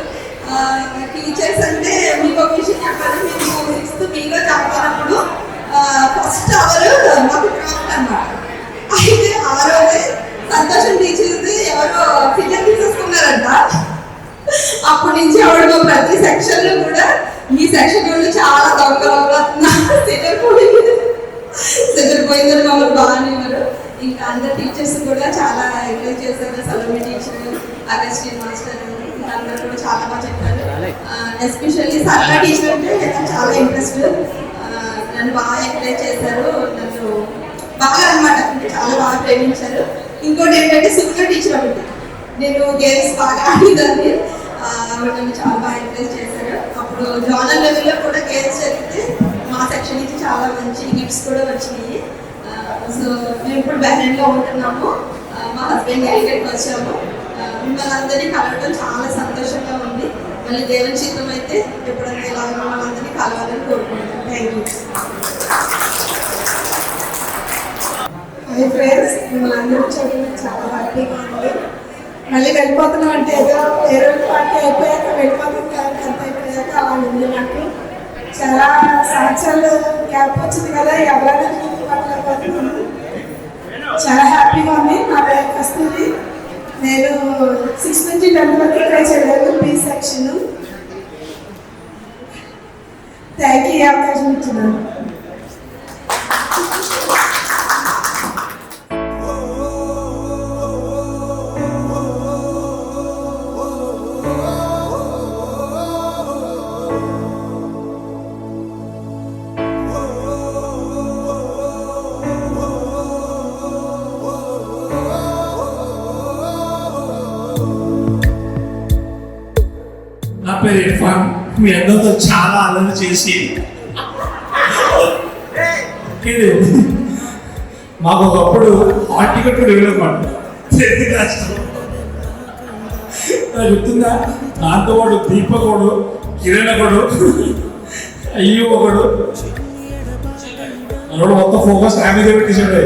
టీచర్స్ అంటే మీకు ఒక విషయం చెప్పాలి. మేము 6th Bలో చదివినప్పుడు ఫస్ట్ అవర్ మాకు క్రాఫ్ట్ అన్నమాట. అయితే ఆ రోజే సంతోషం టీచర్ది ఎవరో ఫిగర్ తీసేసుకున్నారంట. అప్పటి నుంచి ఆవిడ ప్రతి సెక్షన్లో కూడా ఈ సెక్షన్ వాళ్ళు చాలా చెదిరిపోయిందని మమ్మల్ని బాగానేవారు. ఇంకా అందరు టీచర్స్ కూడా చాలా ఎంకరేజ్ చేశారు. సలోమి టీచర్, అగస్టిన్ మాస్టర్ అందరూ కూడా చాలా బాగా చెప్పారు. ఎస్పెషల్లీ సరళ టీచర్ అంటే చాలా ఇంట్రెస్ట్, నన్ను బాగా ఎంకరేజ్ చేశారు. నన్ను బాగా అనమాట చాలా బాగా ప్రేమించారు. ఇంకోటి ఏంటంటే సుఖ టీచర్ ఒకటి, నేను గేమ్స్ బాగా ఆడేదాన్ని, నన్ను చాలా బాగా ఎంకరేజ్ చేశారు. అప్పుడు జోనల్ లెవెల్లో కూడా గేమ్స్ జరిగితే మా సెక్షన్ నుంచి చాలా మంచి గిఫ్ట్స్ కూడా వచ్చినాయి. సో మేము ఇప్పుడు బెహ్రెన్లో ఉంటున్నాము. మా హస్బెండ్ ఇక్కడికి వచ్చాము. మిమ్మల్ని అందరినీ కలవడం చాలా సంతోషంగా ఉంది. మళ్ళీ దేవుని చిత్తం అయితే ఎప్పుడైనా ఇలా మిమ్మల్ని అందరినీ కలవాలని కోరుకుంటున్నాను. Thank you. హై ఫ్రెండ్స్, మిమ్మల్ని అందరూ చూడడం చాలా హ్యాపీగా ఉంది. మళ్ళీ వెళ్ళిపోతున్నాం అంటే ఏదో వేరే పార్టీ అయిపోయాక వెళ్ళిపోతుంది కానీ అంత అయిపోయాక అలా ఉంది. నాకు చాలా సంవత్సరాలు గ్యాప్ వచ్చింది కదా, ఎవరైనా మాట్లాడుతున్నాను. చాలా హ్యాపీగా ఉంది. నా పేరు కస్తూరి. నేను 6th నుంచి 10th వరకు ఇక్కడ చదివాను, బి సెక్షన్. థ్యాంక్ యూ, అవకాశం ఇచ్చినాను. నా పేరు ఇర్ఫాన్. మీ అందరితో చాలా అల్లరి చేసి మాకు ఒకప్పుడు హాల్ టికెట్ డెవలప్మెంట్ చెప్తుందా. దాంతో వాడు దీపకుడు, కిరణ్ ఒకడు, అయ్యో ఒకడు, అన్నాడు. మొత్తం ఫోకస్ నా మీద పెట్టేసాడు.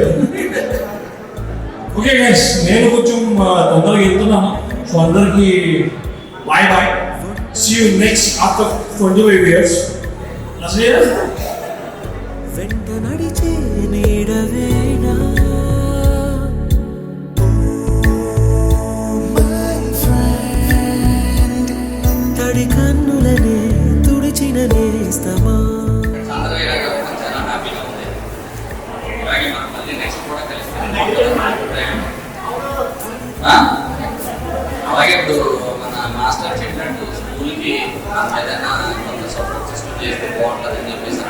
ఓకే గైస్, నేను కొంచెం తొందరగా వెళ్తున్నాను. సో అందరికి bye bye. See you next after 25 years. Nasir? వెంట నడిచే నీడవేనా తడి కన్నులనే తుడిచిన నేస్తమా. చాలా హ్యాపీగా ఉంది. అలాగే మనం మళ్ళీ నెక్స్ట్ కూడా కలిసి అలాగే ఇప్పుడు మన మాస్టర్ చెప్పినట్టు స్కూల్కి ఏదైనా కొంత సపోర్ట్ సిస్టమ్ చేస్తే బాగుంటుందని చెప్పేసి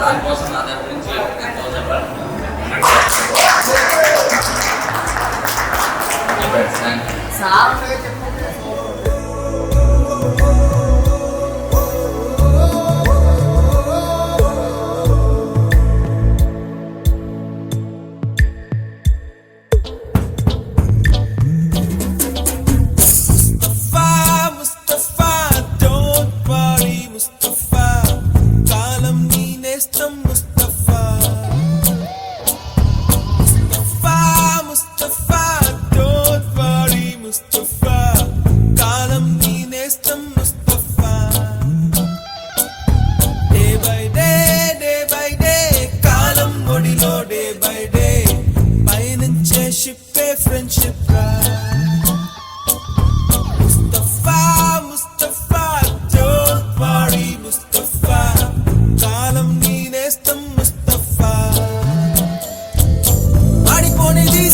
దానికోసం నా దగ్గర నుంచి ఎంతో చెప్పాలి.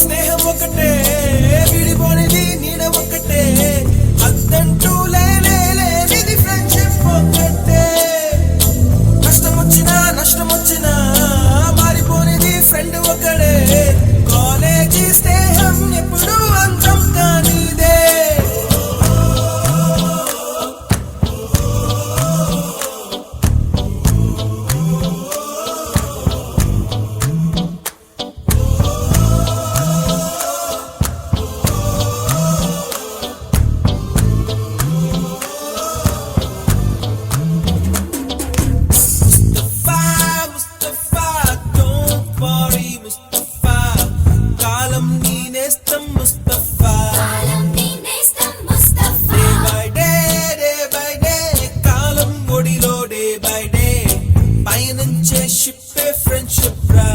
స్నేహం ఒకటే నేస్తం ముస్తఫా డే బై డే కాలం ఒడిలో డే బై డే పయనించే షిప్పే ఫ్రెండ్షిప్ రా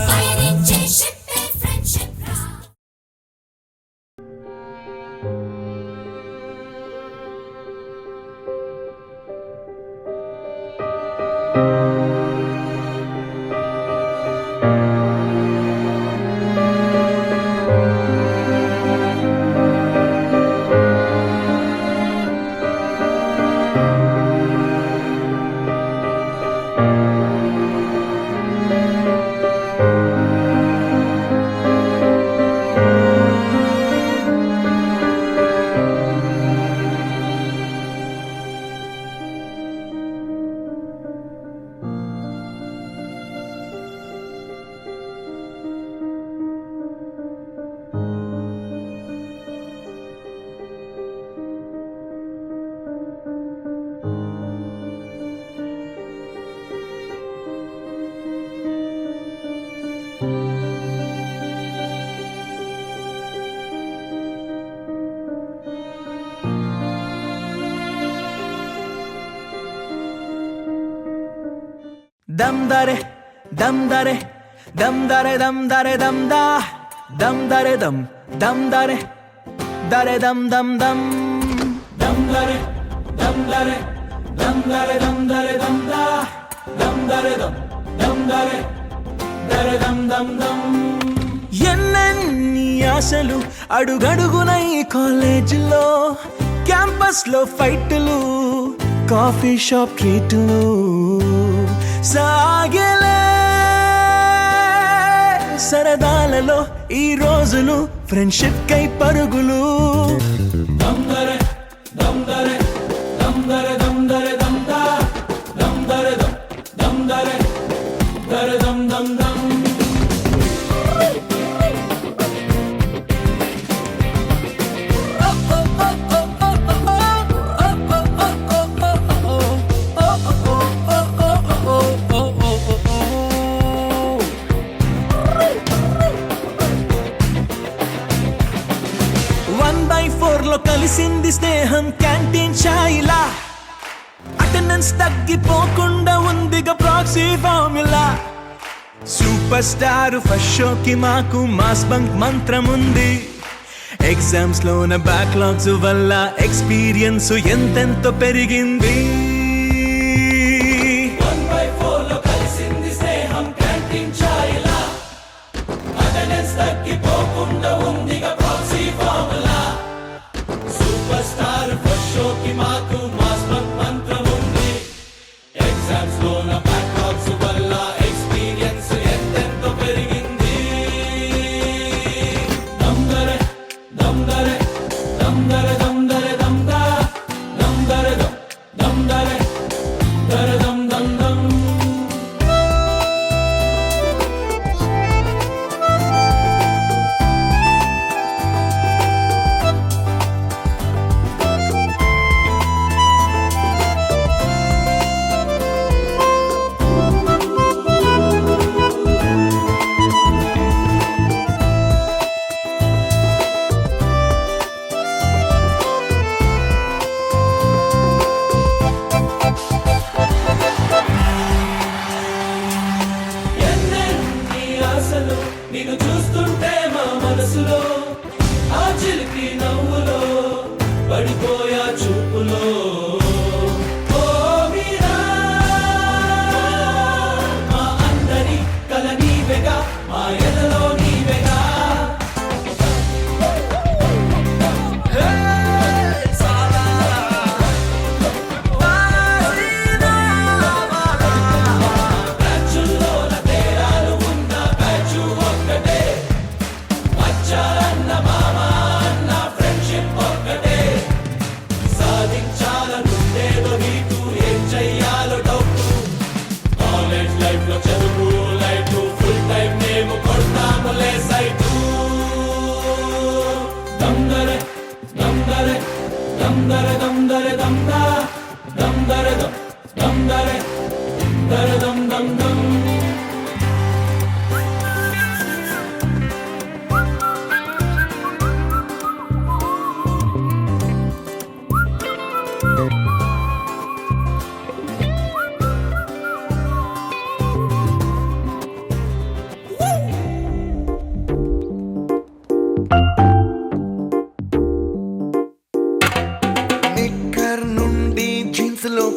dam dare dam dare dam dare dam dare dam da dam dare dam dare dare dam dam dam dam dare dam dare dam dare dam dare dam da dam dare dam dare dare dam dam dam ఎన్నెన్ని ఆశలు అడుగడుగున ఈ కాలేజీలో campus లో ఫైట్లు coffee shop ట్రీట్లు సాగలే సరదాలలో ఈ రోజులు friendship కై పరుగులు దమ్దరే దమ్దరే దమ్దరే దమ్దరే దమ్దా దమ్దరే దమ్దరే దరే దమ్ దమ్ దమ్ కలిసింది స్నేహం క్యాంటీన్ ఛాయిలా అటెండెన్స్ తగ్గిపోకుండా ఉందిగా proxy formula super star first షోకి మాకు మాస్ బంక్ మంత్రం ఉంది ఎగ్జామ్స్ లోన బ్యాక్లాగ్స్ వల్ల ఎక్స్పీరియన్స్ ఎంతెంతో పెరిగింది 1/4 లో కలిసింది స్నేహం క్యాంటీన్ ఛాయిలా అటెండెన్స్ తగ్గిపోకుండా ఉందిగా proxy formula super star first షోకి మాకు మాస్ బంక్ మంత్రం ఉంది ఎగ్జామ్స్ లోన బ్యాక్లాగ్స్ వల్ల ఎక్స్పీరియన్స్ ఎంతెంతో పెరిగింది దమ్దరే దమ్దరే దమ్దరే దమ్దరే దమ్దా దమ్దరే దమ్దరే దరే దమ్ దమ్ దమ్ నిన్ను చూస్తుంటే మా మనసులో ఆ చిలిపి నవ్వులో పడిపోయా చూపులో ఓ మీరా మా అందరి కల నీవెగా మా ఎదలో నీవెగా దమ్దరే దమ్దరే దమ్దా దమ్దరే దమ్దరే దరే దమ్ దమ్ దమ్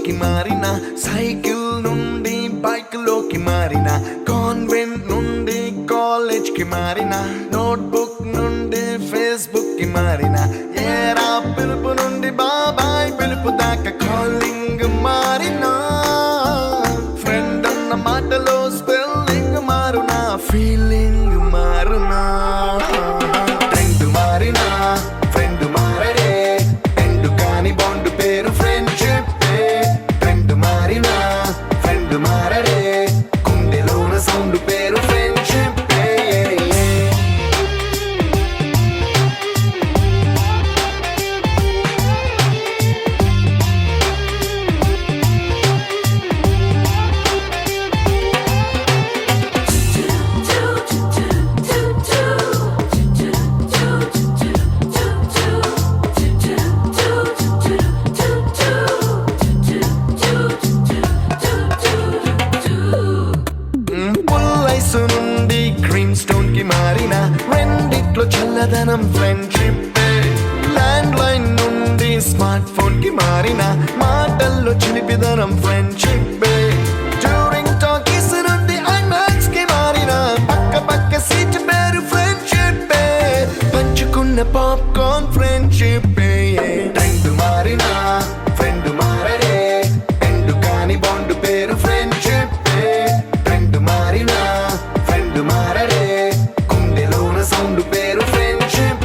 లోకి మారిన, సైకిల్ నుండి బైక్ లోకి మారిన, కాన్వెంట్ నుండి కాలేజ్ కి మారిన, నోట్బుక్ నుండి ఫేస్బుక్ కి మారిన, ఏరా పిలుపు నుండి బాబాయ్ పిలుపు దాకా కాలింగ్ మారిన, ఫ్రెండ్ అన్న మాటలో స్పెల్లింగ్ మారునా, ఫీలింగ్ మారునా, ట్రెండ్ మారినా ఫ్రెండ్ మారడే, ఎండు కాని బాండ్ పేరు ఫ్రెండ్షిప్. ట్రెండ్ మారినా ఫ్రెండ్ మారడే, గుండెలోన సౌండ్ పేరు ఫ్రెండ్షిప్. పుల్లైసు నుండి గ్రీన్ స్టోన్ కి మారిన, రెండిట్లో చల్లదనం ఫ్రెండ్షిప్. ల్యాండ్ లైన్ నుండి స్మార్ట్ ఫోన్ కి మారిన, మాటల్లో చిలిపిదనం ఫ్రెండ్షిప్. డ్యూరింగ్ టాకీస్ నుండి ఐమాక్స్ కి మారిన, పక్క పక్క సీట్ పేరు ఫ్రెండ్షిప్. పంచుకున్న పాప్కార్న్ ఫ్రెండ్షిప్. ట్రెండ్ మారిన ఫ్రెండ్ మారడే, ఎండు కాని బాండ్ పేరు ఫ్రెండ్షిప్. ట్రెండ్ మారిన ఫ్రెండ్ మారడే, గుండెలోన సౌండ్ పేరు ఫ్రెండ్షిప్.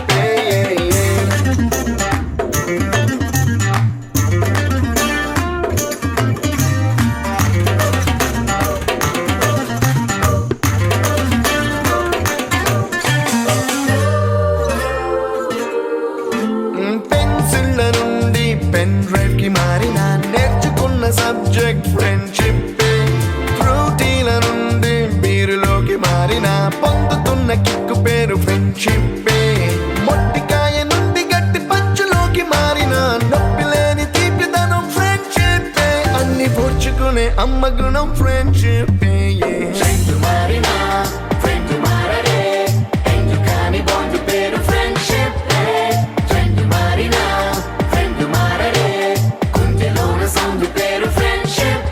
పెన్సిళ్ళ నుండి పెన్ డ్రైవ్ కి మారిన, నేర్చుకున్న సబ్జెక్ట్ ఫ్రెండ్షిప్. ఫ్రూటీల నుండి బీరులోకి మారిన, పొందుతున్న కిక్కు పేరు ఫ్రెండ్షిప్. మొట్టికాయ నుండి గట్టి పంచులోకి మారిన, నొప్పి లేని తీపిదనం ఫ్రెండ్షిప్. అన్ని పోర్చుకునే అమ్మ గుణం ఫ్రెండ్షిప్. ఫ్రెండ్ మారిన ఫ్రెండ్ మారడే, ఎందు కాని బాండ్ పేరు ఫ్రెండ్షిప్. ఫ్రెండ్ మారిన ఫ్రెండ్ మారడే, గుండెలోన సౌండ్ పేరు ఫ్రెండ్షిప్.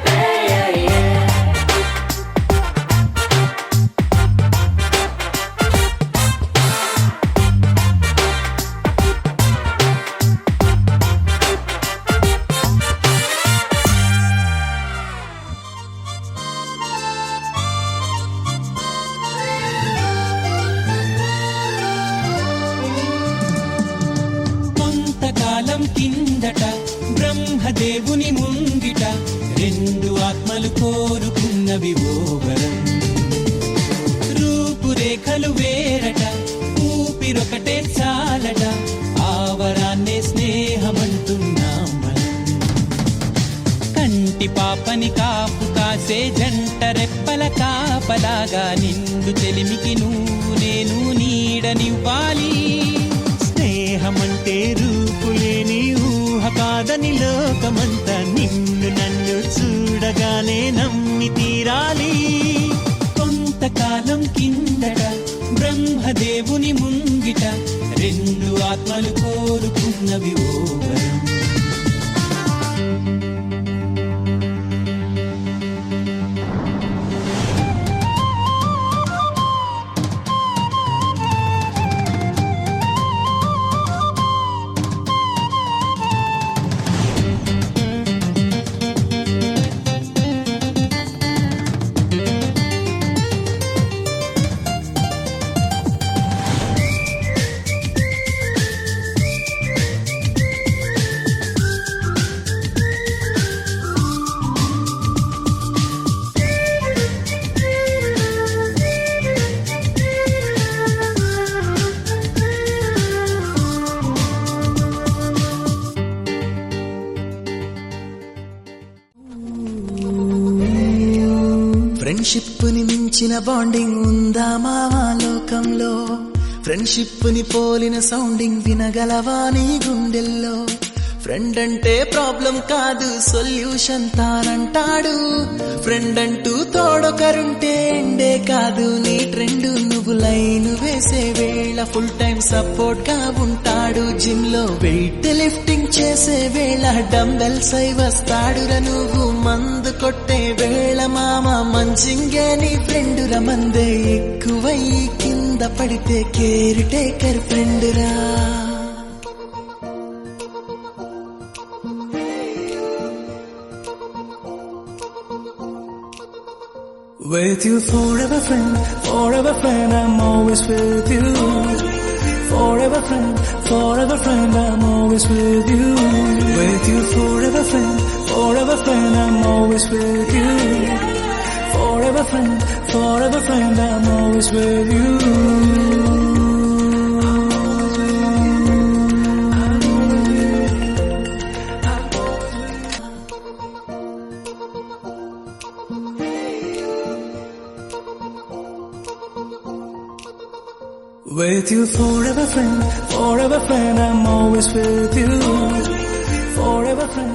కొంతకాలం కిందట బ్రహ్మదేవుని ముంగిట, రెండు ఆత్మలు కోరుకున్నవి ఓ వరం. రూపురేఖలు వేరట, ఊపిరొకటే చాలట, ఆ వరాన్నే స్నేహమంటున్నాం మనం. కంటి పాపని కాపు కాసే జంట రెప్పల కాపలాగా, నిండు తెలిమికి నువ్వు నేను నీడనివ్వాలి. స్నేహమంటే రూపులేని ఊహ కాదని లోకమంతా, నిన్ను నన్ను చూడగానే నమ్మి తీరాలి. కొంతకాలం కిందట బ్రహ్మదేవుని ముంగిట, రెండు ఆత్మలు కోరుకున్నవి ఓ వరం. ఫ్రెండ్షిప్ ని మించిన బాండింగ్ ఉందా మావా లోకంలో? ఫ్రెండ్షిప్ ని పోలిన సౌండింగ్ వినగలవా నీ గుండెల్లో? ఫ్రెండ్ అంటే ప్రాబ్లం కాదు సొల్యూషన్ తానంటాడు. ఫ్రెండ్ అంటూ తోడొకరుంటే ఎండే కాదు నీ ట్రెండ్. నువ్వు లైన్ వేసే వేళ ఫుల్ టైం సపోర్ట్ గా ఉంటాడు. జిమ్ లో వెయిట్ లిఫ్టింగ్ చేసే వేళ డంబెల్స్ అయి వస్తాడురా. నువ్వు మందు కొట్టే వేళ మామ మంచింగే నీ ఫ్రెండ్ రా. మందే ఎక్కువై కింద పడితే కేర్ టేకర్ ఫ్రెండ్ రా. With you forever friend, I'm always with you. Forever friend, I'm always with you. With you forever friend, I'm always with you. Forever friend, I'm always with you. With you forever friend, I'm always with you. Forever friend.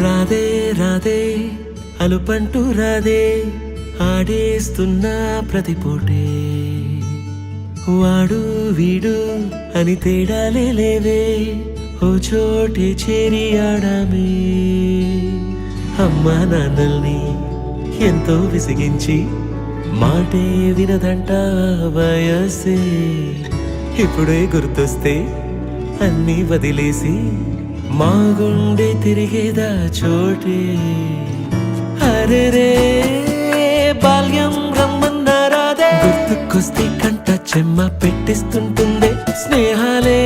Radhe Radhe అలుపంటూ రాధే ఆడేస్తున్నా ప్రతి పూటే. వాడు వీడు అని తేడాలే లేవే ఓ చోటే చేరి ఆడామే. అమ్మా నాన్నల్ని ఎంతో విసిగించి మాటే వినదంట వయసే. ఇప్పుడే గుర్తొస్తే అన్నీ వదిలేసి మా గుండె తిరిగేదా చోటే. అరే రే బాల్యం రమ్మన్నారాదే గుర్తుకొస్తే కంట చెమ్మ పెట్టిస్తుంటుందే. స్నేహాలే